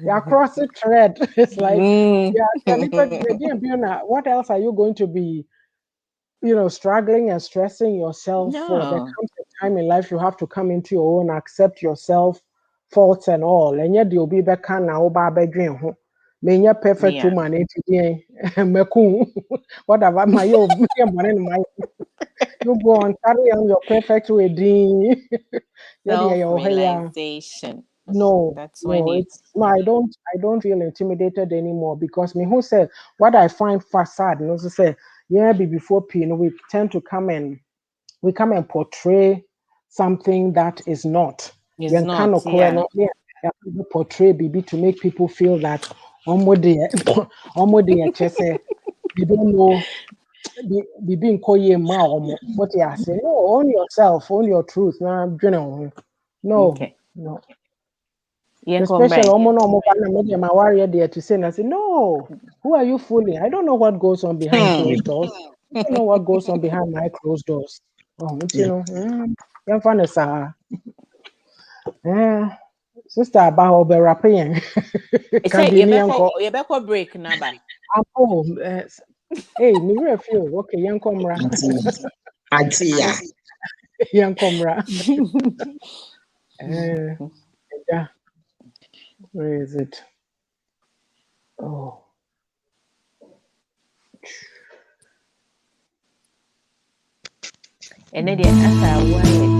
You're crossing thread. It's like, what else are you going to be, struggling and stressing yourself for? There comes a time in life you have to come into your own, accept yourself, faults and all. And yet you'll be back now, dream. May your perfect woman, whatever my you go on carry on your perfect wedding. Self-realization. No, I don't feel intimidated anymore because me who said what I find facade and also say before we tend to come and portray something that is not. Portray BB to make people feel that they don't know BB what you are saying. No, own yourself, own your truth. No. Especially my warrior there to say, I say, no, who are you fooling? I don't know what goes on behind closed doors. I don't know what goes on behind my closed doors. Sister about be rapping. Can be break number. Hey, me refuel. Okay, young comra. Auntie. Young comra. Yeah. Where is it? Oh. And then after a while.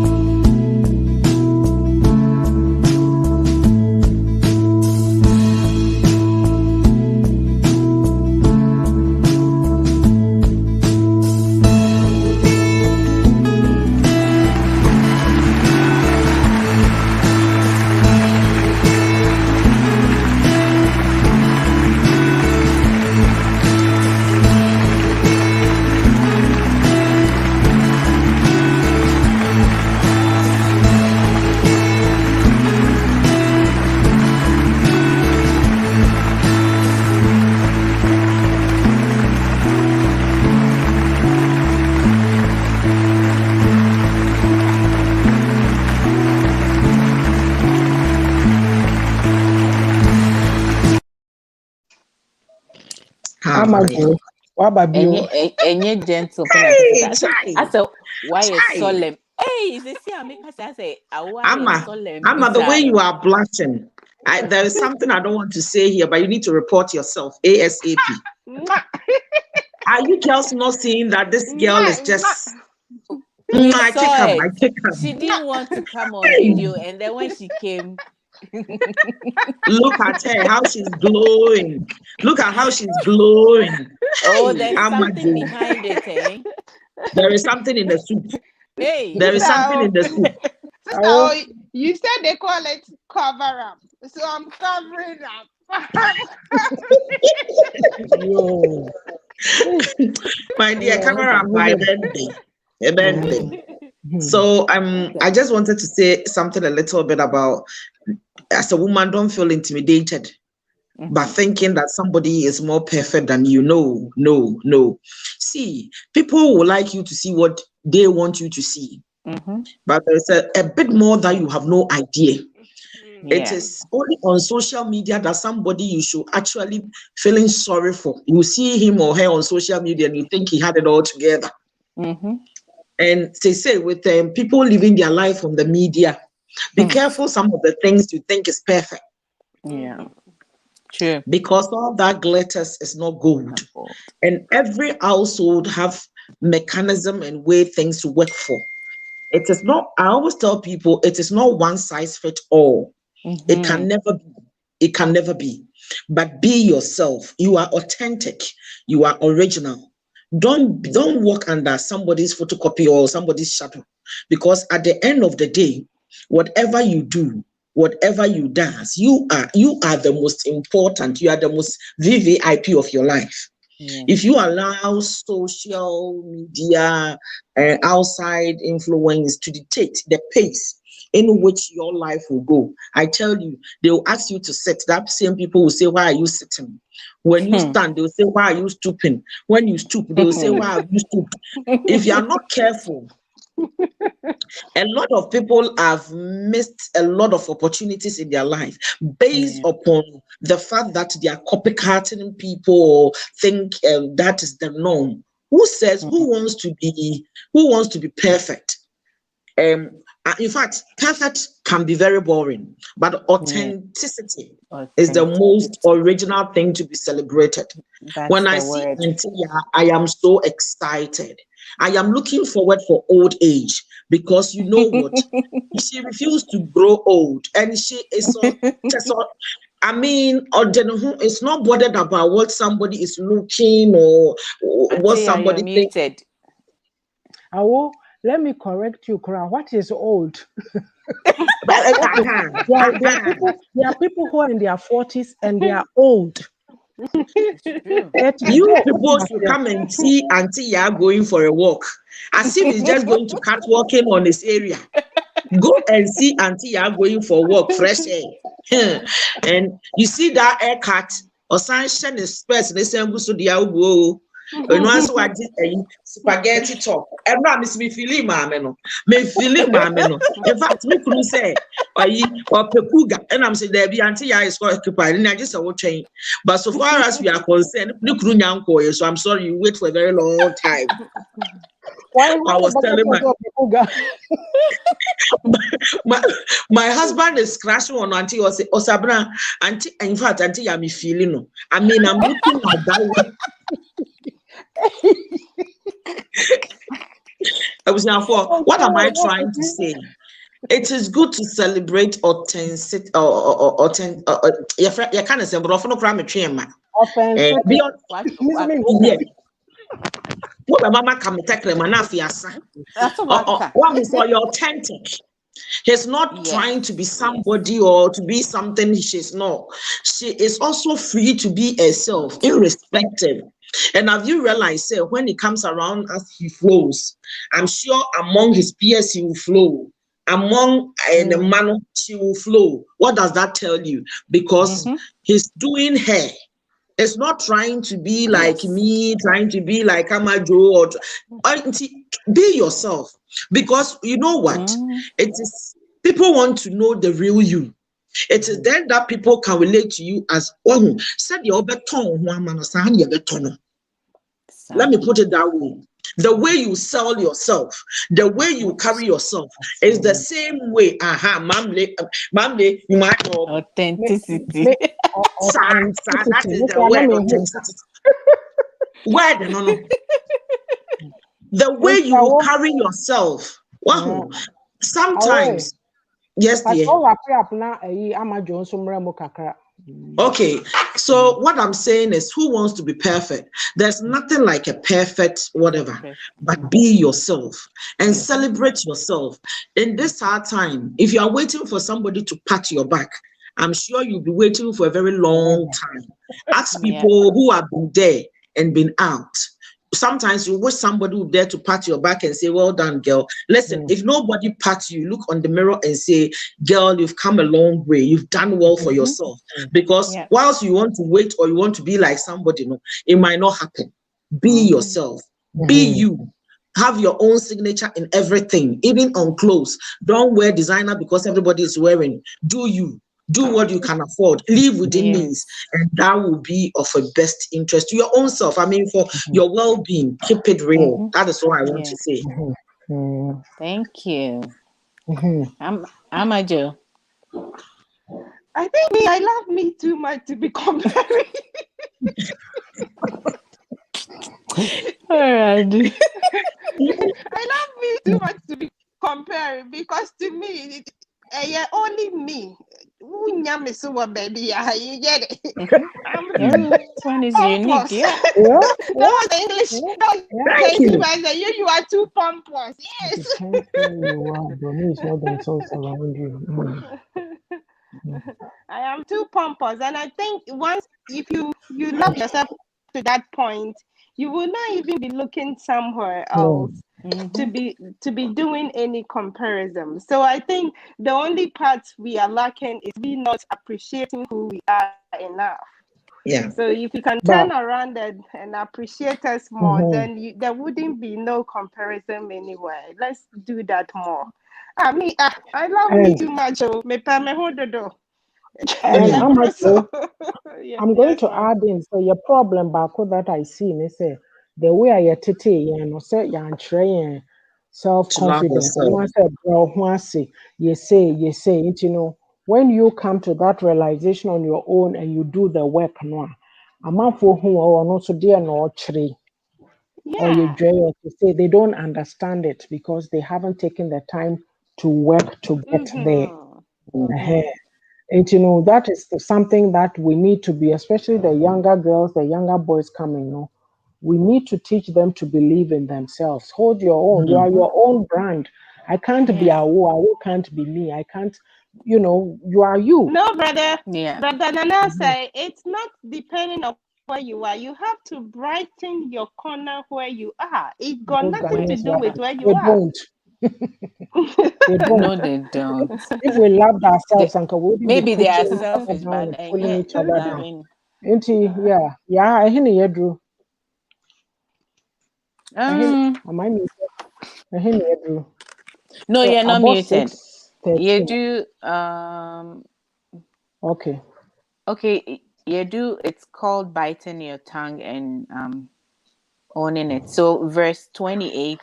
Any gentle I said, why is solemn? Hey, is this here? Make us say, why solemn? Amma, the way you are blushing, there is something I don't want to say here, but you need to report yourself ASAP. Are you girls not seeing that this girl is just? I saw it. She didn't want to come on video, and then when she came. Look at her, how she's glowing. Look at how she's glowing. Oh, there's something behind it, eh? There is something in the soup. Hey, there is something in the soup. So you said they call it cover up. So I'm covering up. Yo. My dear, camera by then. So I just wanted to say something a little bit about, as a woman, don't feel intimidated by thinking that somebody is more perfect than you. No. See, people will like you to see what they want you to see. But there's a bit more that you have no idea. It is only on social media that somebody you should actually feeling sorry for. You see him or her on social media and you think he had it all together. And they say with people living their life on the media, be careful some of the things you think is perfect. Yeah, true. Because all that glitters is not gold. And every household have mechanism and way things work for. It is not, I always tell people, it is not one size fits all. It can never be. It can never be. But be yourself. You are authentic. You are original. Don't walk under somebody's photocopy or somebody's shadow. Because at the end of the day, whatever you do, whatever you does, you are the most important. You are the most VVIP of your life. If you allow social media and outside influence to dictate the pace in which your life will go, I tell you, they will ask you to sit. That same people will say, why are you sitting? When you stand, they will say, why are you stooping? When you stoop, they will say, why are you stooped? If you are not careful, a lot of people have missed a lot of opportunities in their life based upon the fact that they are copycatting people or think that is the norm. Who says who wants to be perfect? In fact, perfect can be very boring, but authenticity is the most original thing to be celebrated. When I see Antia, I am so excited. I am looking forward for old age because you know what? She refused to grow old, and she is I mean, it's not bothered about what somebody is looking or what somebody thinks. Let me correct you, Kura. What is old? There are people who are in their 40s and they are old. You people should come and see Auntie Ya going for a walk. As if he's just going to cat walking on this area. Go and see Auntie Ya going for a walk, fresh air. And you see that haircut or sunshine is space, they say, so the and once I did spaghetti top, and now Miss me feeling mamma. Me feeling mamma. In fact, we could say, or Pepuga, and I'm saying there be auntie is occupied, and I just a chain. But so far as we are concerned, look, so I'm sorry you wait for a very long time. Why I was telling my husband is crashing on auntie or say, oh Sabina, auntie, in fact, auntie, I'm feeling no. I mean, I'm looking at that I was now for what am I trying to say? It is good to celebrate authenticity or you can't say, but often crime a train. What mama come take them and what is you're authentic. He's not trying to be somebody or to be something she's not. She is also free to be herself, irrespective. And have you realized when he comes around as he flows, I'm sure among his peers he will flow. Among the man, she will flow. What does that tell you? Because he's doing her. It's not trying to be like me, trying to be like Amajo, or be yourself. Because you know what? It is people want to know the real you. It is then that people can relate to you as said your beton. Let me put it that way. The way you sell yourself, the way you carry yourself is the same way. Mamle, you might know authenticity. That is the word authenticity. Word, no. The way you carry yourself. Wow. Sometimes, yes, dear. Okay, so what I'm saying is, who wants to be perfect? There's nothing like a perfect whatever, but be yourself and celebrate yourself. In this hard time, if you are waiting for somebody to pat your back, I'm sure you'll be waiting for a very long time. Ask people who have been there and been out. Sometimes you wish somebody would dare to pat your back and say, well done, girl. Listen, if nobody pats you, look on the mirror and say, girl, you've come a long way. You've done well for yourself. Because whilst you want to wait or you want to be like somebody, no, it might not happen. Be yourself. Be you. Have your own signature in everything, even on clothes. Don't wear designer because everybody is wearing. Do you. Do what you can afford. Live within means, and that will be of a best interest to your own self. I mean, for your well-being, keep it real. That is what I want to say. Thank you. Amajo. I think I love me too much to be comparing. All right. I love me too much to be comparing because to me, only me. Baby, you get it. Everyone is unique. That was English. Thank you. You are too pompous. Yes. I am too pompous, and I think once if you love yourself to that point, you will not even be looking somewhere else to be doing any comparison. So I think the only part we are lacking is we not appreciating who we are enough. Yeah. So if you can turn around and appreciate us more, then there wouldn't be no comparison anywhere. Let's do that more. I love me too much. And I'm going to add in. So your problem back that I see, they say the way I say you're self-confidence. Once I you say, when you come to that realization on your own and you do the work, or you to say they don't understand it because they haven't taken the time to work to get there. And that is something that we need to be, especially the younger girls, the younger boys coming. We need to teach them to believe in themselves. Hold your own. You are your own brand. I can't be Awo can't be me. I can't, you are you. No, brother. Yeah. Brother Nana say it's not depending on where you are. You have to brighten your corner where you are. It got nothing to do with where you are. No, they don't. If we loved ourselves, maybe they are selfish, but pulling each other down. I hear you, Drew. Am I muted? I hear you, Drew. No, you're not muted. You 13. do Okay. okay, you do, it's called biting your tongue and owning it. So verse 28,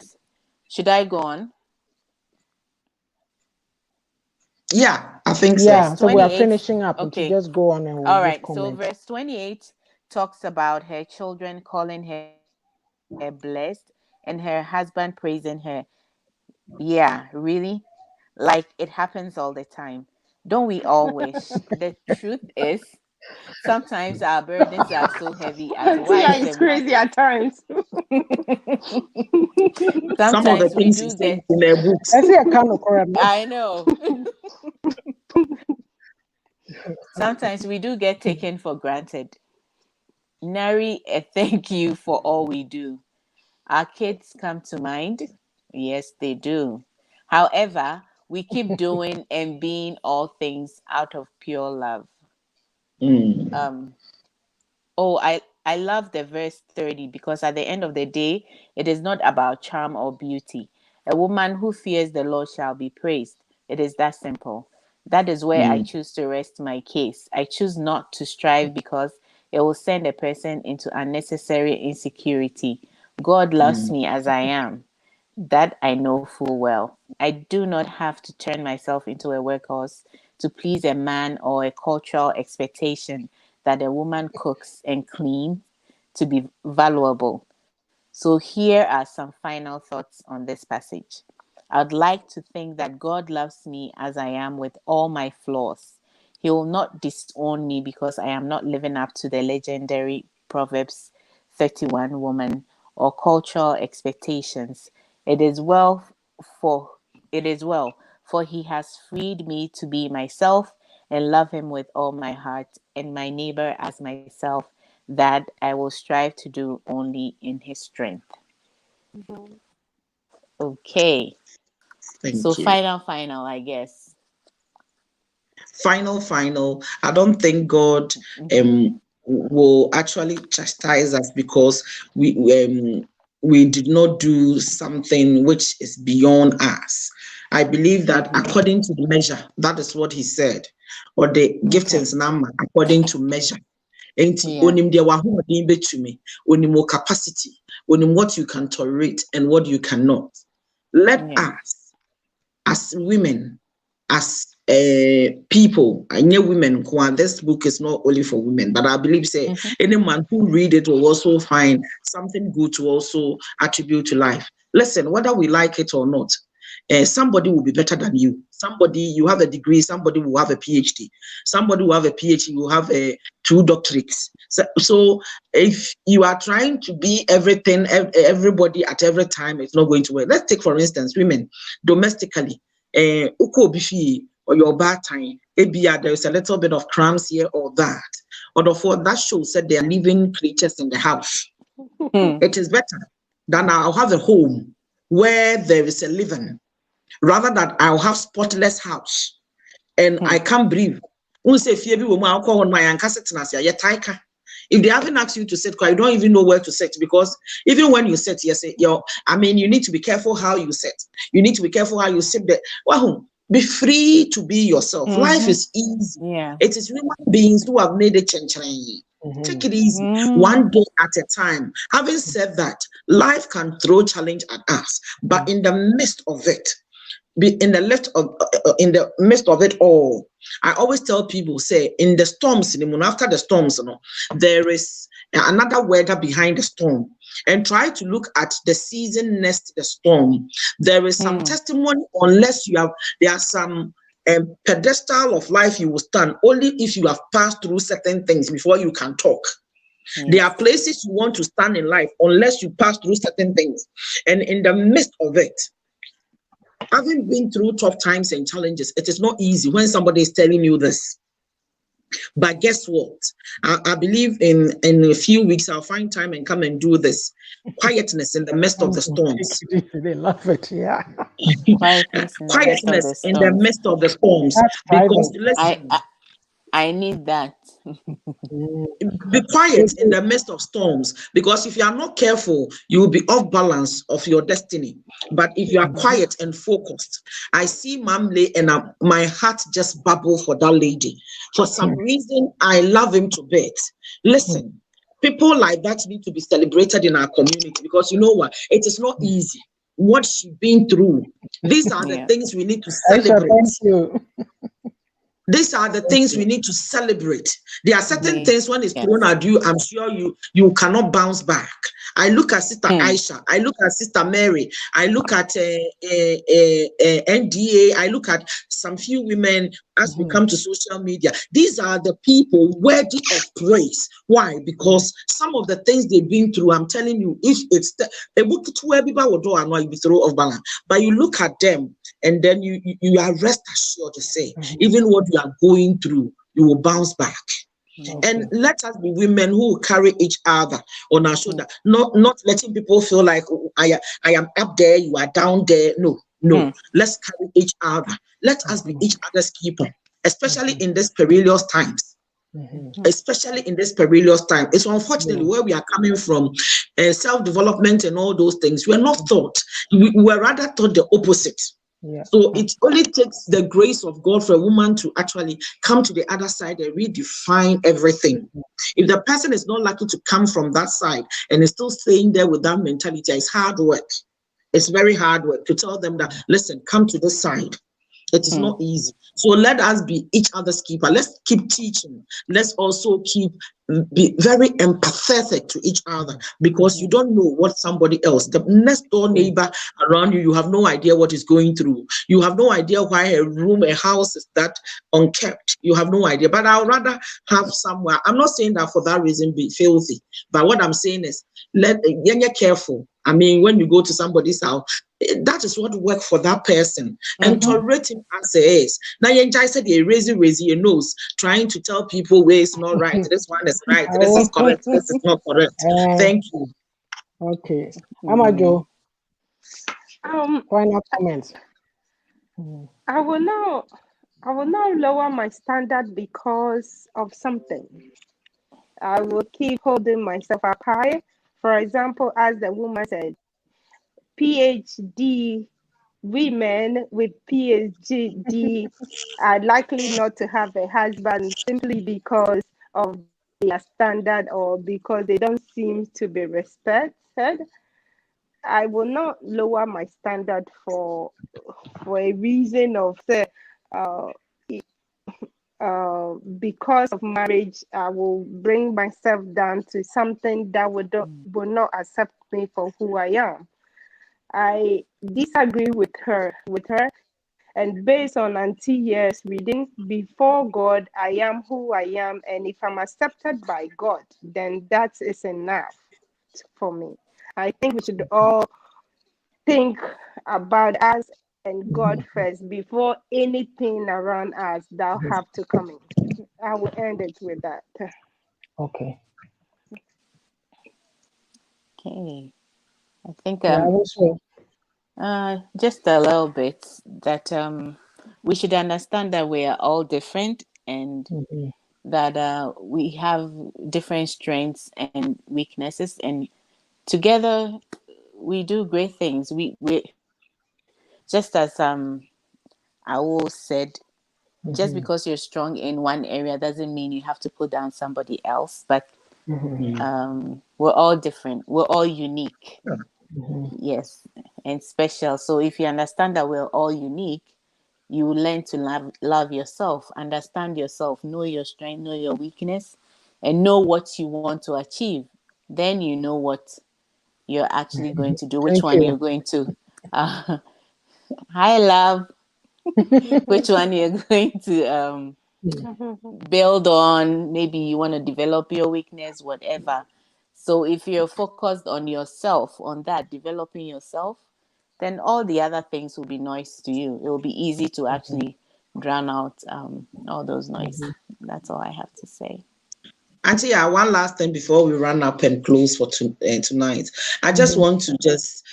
should I go on? Yeah, I think so. Yeah, Verse so we are 28, finishing up and to okay. just go on and we'll All give right. So comments. verse 28 talks about her children calling her blessed and her husband praising her. Yeah, really? Like it happens all the time. Don't we all wish? The truth is, sometimes our burdens are so heavy as Tia wives is and crazy mothers. at times. Some of the Sometimes we things he do says get, in their books. I see a kind of correct. I know. Sometimes we do get taken for granted. Nary a thank you for all we do. Our kids come to mind. Yes, they do. However, we keep doing and being all things out of pure love. Mm. Um, oh, I love the verse 30 because at the end of the day, it is not about charm or beauty. A woman who fears the Lord shall be praised. It is that simple. That is where I Mm. choose to rest my case. I choose not to strive because it will send a person into unnecessary insecurity. God loves Mm. me as I am. That I know full well. I do not have to turn myself into a workhorse to please a man or a cultural expectation that a woman cooks and cleans to be valuable. So here are some final thoughts on this passage. I'd like to think that God loves me as I am with all my flaws. He will not disown me because I am not living up to the legendary Proverbs 31 woman or cultural expectations. It is well for for he has freed me to be myself and love him with all my heart and my neighbor as myself, that I will strive to do only in his strength. Okay. So Thank you. final, I guess. Final. I don't think God Mm-hmm. will actually chastise us because we did not do something which is beyond us. I believe that Mm-hmm. according to the measure, that is what he said, or the Okay. giftings number according to measure. Enti Yeah. onim dia wahoɔden betumi, onim wo capacity, onim what you can tolerate and what you cannot. Let Yeah. us, as women, as people, I know women, this book is not only for women, but I believe say Mm-hmm. anyone who read it will also find something good to also attribute to life. Listen, whether we like it or not, somebody will be better than you. Somebody, you have a degree, somebody will have a PhD. Somebody will have a PhD, will have two doctorates. So if you are trying to be everything, everybody at every time, it's not going to work. Let's take, for instance, women domestically. Uko bifi or your bad time, there is a little bit of crumbs here or that. Or therefore, that shows that they are living creatures in the house. Hmm. It is better than I'll have a home where there is a living, rather than I'll have spotless house and Hmm. I can't breathe. If they haven't asked you to sit, you don't even know where to sit, because even when you sit, yes, you need to be careful how you sit. You need to be careful how you sit there. Well, be free to be yourself. Life Mm-hmm. is easy. Yeah. It is human beings who have made it change. Take it easy, Mm. one day at a time. Having said that, life can throw challenge at us, but in the midst of it, in the midst of it all, I always tell people, say, in the storms, after the storms, there is another weather behind the storm, and try to look at the season next to the storm. There is some Hmm. testimony, unless you have, there are some pedestal of life you will stand only if you have passed through certain things before you can talk. There Yes. are places you want to stand in life unless you pass through certain things, and in the midst of it, having been through tough times and challenges, it is not easy when somebody is telling you this. But guess what? I believe in a few weeks I'll find time and come and do this. Quietness in the midst of the storms. Take it easy. They love it. Yeah. Quietness in the midst of Quietness the in the storms. midst of the storms. That's Because Friday. I, listen, I I need that. Be quiet in the midst of storms, because if you are not careful, you will be off balance of your destiny. But if you are quiet and focused, I see Mamle and my heart just bubble for that lady. For some reason, I love him to bits. Listen, people like that need to be celebrated in our community, because you know what? It is not easy what she's been through. These are the things we need to celebrate. Thank you. These are the things we need to celebrate. There are certain things when it's thrown at you, I'm sure you cannot bounce back. I look at Sister Aisha, I look at Sister Mary, I look at NDA, I look at some few women as we come to social media. These are the people worthy of praise. Why? Because some of the things they've been through, I'm telling you, if it's a book to where people will do, I know you be thrown off balance. But you look at them, and then you are rest assured to say, even what you are going through, you will bounce back. And let us be women who will carry each other on our shoulder, not letting people feel like, oh, I am up there, you are down there. No. Let's carry each other. Let us be each other's keeper, especially in these perilous times. Especially in this perilous time. It's unfortunately where we are coming from, self-development and all those things. We're not taught. We were rather taught the opposite. So it only takes the grace of God for a woman to actually come to the other side and redefine everything. If the person is not lucky to come from that side and is still staying there with that mentality, it's hard work. It's very hard work to tell them that, listen, come to this side. It is not easy. So let us be each other's keeper. Let's keep teaching. Let's also be very empathetic to each other, because you don't know what somebody else, the next door neighbor around you, you have no idea what is going through. You have no idea why a house is that unkept. You have no idea. But I would rather have somewhere. I'm not saying that for that reason be filthy. But what I'm saying is, get careful. I mean, when you go to somebody's house, that is what works for that person, and tolerate him as he is. Now, I said, you raise your nose, trying to tell people where it's not right. This one is right. This is correct. This is not correct. Thank you. Okay. Amajo, final comments. I will not lower my standard because of something. I will keep holding myself up high. For example, as the woman said, PhD women with PhD are likely not to have a husband simply because of their standard or because they don't seem to be respected. I will not lower my standard for a reason of say, because of marriage, I will bring myself down to something that will not accept me for who I am. I disagree with her, and based on Auntie Year's reading, before God, I am who I am, and if I'm accepted by God, then that is enough for me. I think we should all think about us and God first before anything around us that have to come in. I will end it with that. Okay. Okay. I think just a little bit that we should understand that we are all different, and that we have different strengths and weaknesses, and together we do great things. We just as Awo said, just because you're strong in one area doesn't mean you have to put down somebody else. But we're all different. We're all unique. Yes, and special. So if you understand that we're all unique, you will learn to love yourself, understand yourself, know your strength, know your weakness, and know what you want to achieve. Then you know what you're actually going to do, which one you're going to. Hi, love. Which one you're going to build on. Maybe you want to develop your weakness, whatever. So if you're focused on yourself, on that, developing yourself, then all the other things will be noise to you. It will be easy to actually drown out all those noise. That's all I have to say. Auntie, yeah, one last thing before we run up and close for tonight. I just want to just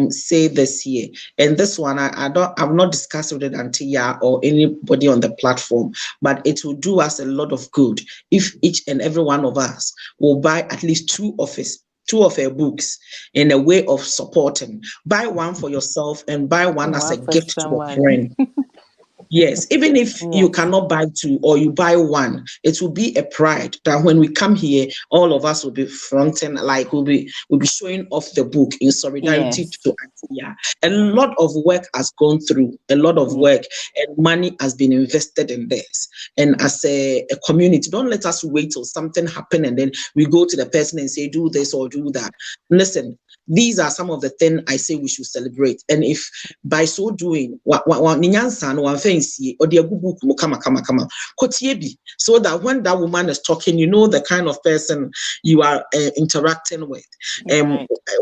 say this here, and this one I've not discussed with Auntie Ya or anybody on the platform, but it will do us a lot of good if each and every one of us will buy at least two of her books in a way of supporting. Buy one for yourself and buy one as a for gift to a someone. friend. Yes, even if you cannot buy two or you buy one, it will be a pride that when we come here, all of us will be fronting, like we'll be showing off the book in solidarity to Auntie. A lot of work has gone through, a lot of work, and money has been invested in this. And as a community, don't let us wait till something happen and then we go to the person and say, do this or do that. Listen, these are some of the things I say we should celebrate. And if by so doing, so that when that woman is talking, you know the kind of person you are interacting with.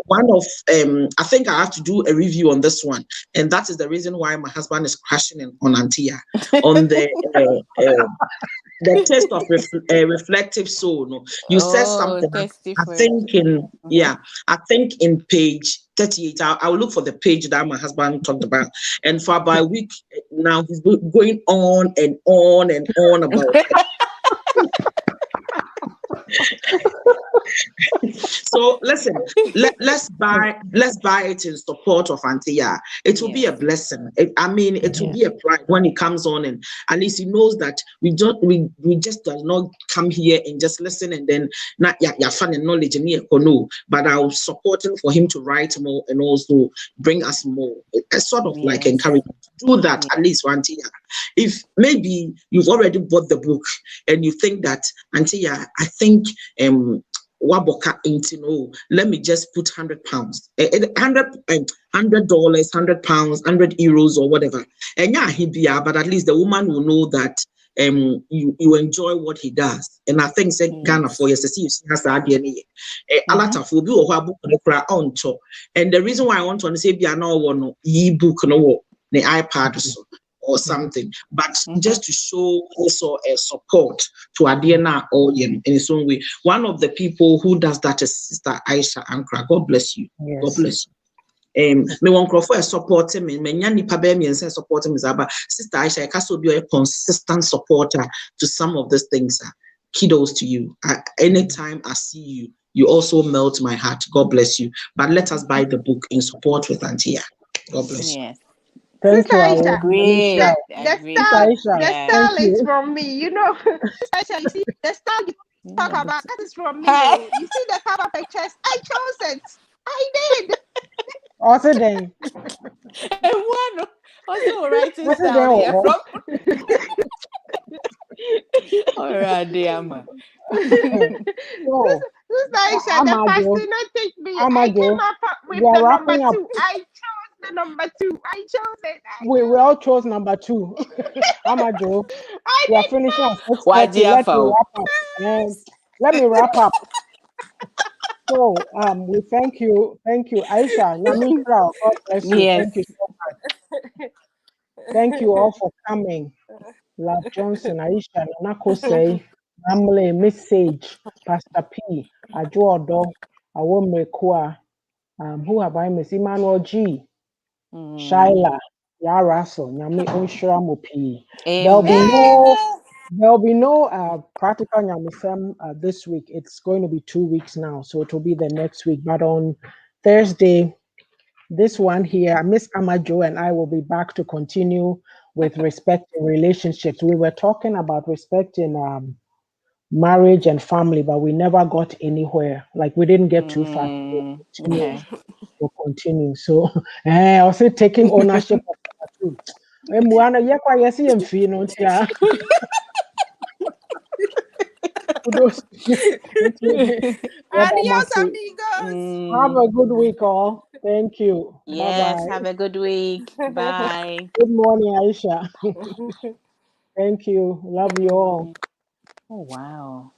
One of I think I have to do a review on this one, and that is the reason why my husband is crashing on Auntie on the test of reflective soul. No? You said something. I think in page 38. I will look for the page that my husband talked about, and for about a week now he's going on and on and on about it. So listen, let's buy it in support of Auntie. It will be a blessing. It will be a pride when he comes on, and at least he knows that we just do not come here and just listen and then not fun and knowledge and no, but I'll support him for him to write more and also bring us more. It's sort of like encouragement to do that at least for Auntie. If maybe you've already bought the book and you think that Auntie, I think Waboka ain't let me just put £100, $100, £100, €100 or whatever. And but at least the woman will know that you enjoy what he does. And I think Ghana for yes, she has a DNA. A lot of will be on top. And the reason why I want to say be an one e-book no the iPad or something, but just to show also a support to Adiana or in its own way. One of the people who does that is Sister Aisha Ankra. God bless you. Yes. God bless you. Me one crop for supporting me. Me nyani pabe me and supporting me. But Sister Aisha, I can be a consistent supporter to some of these things. Kudos to you. Anytime I see you, you also melt my heart. God bless you. But let us buy the book in support with Auntie. God bless you. Thank Sister you. Aisha, the style is from me. You know, Sister Aisha, you see, the style you talk about, that is from me. You see the cover pictures, I chose it. I did. Also then. And one also writing style here from. Alright, Diama. Sister Aisha, the fascinating me. I came up with the number 2. I chose the number 2. I chose it. We all chose number 2. Amajo. We are finishing at 6:30. Let me wrap up. So we thank you, Aisha. God bless you. Thank you so much. Thank you all for coming. Love Johnson, Aisha, Nanako say, Namle message, Pastor P, Ajodo, Awomre Kwa, who have I miss Emmanuel G, Shaila, Yaraso, Nyami Onshiramu P. There'll be no practical Nyamisem this week. It's going to be 2 weeks now, so it will be the next week. But on Thursday, this one here, Miss Amajo and I will be back to continue with respect in relationships. We were talking about respect in marriage and family, but we never got anywhere. Like we didn't get too far. We'll continue. So I'll say taking ownership of that too. Adios, amigos. Have a good week, all. Thank you. Yes, bye-bye. Have a good week. Bye. Good morning, Aisha. Thank you. Love you all. Oh, wow.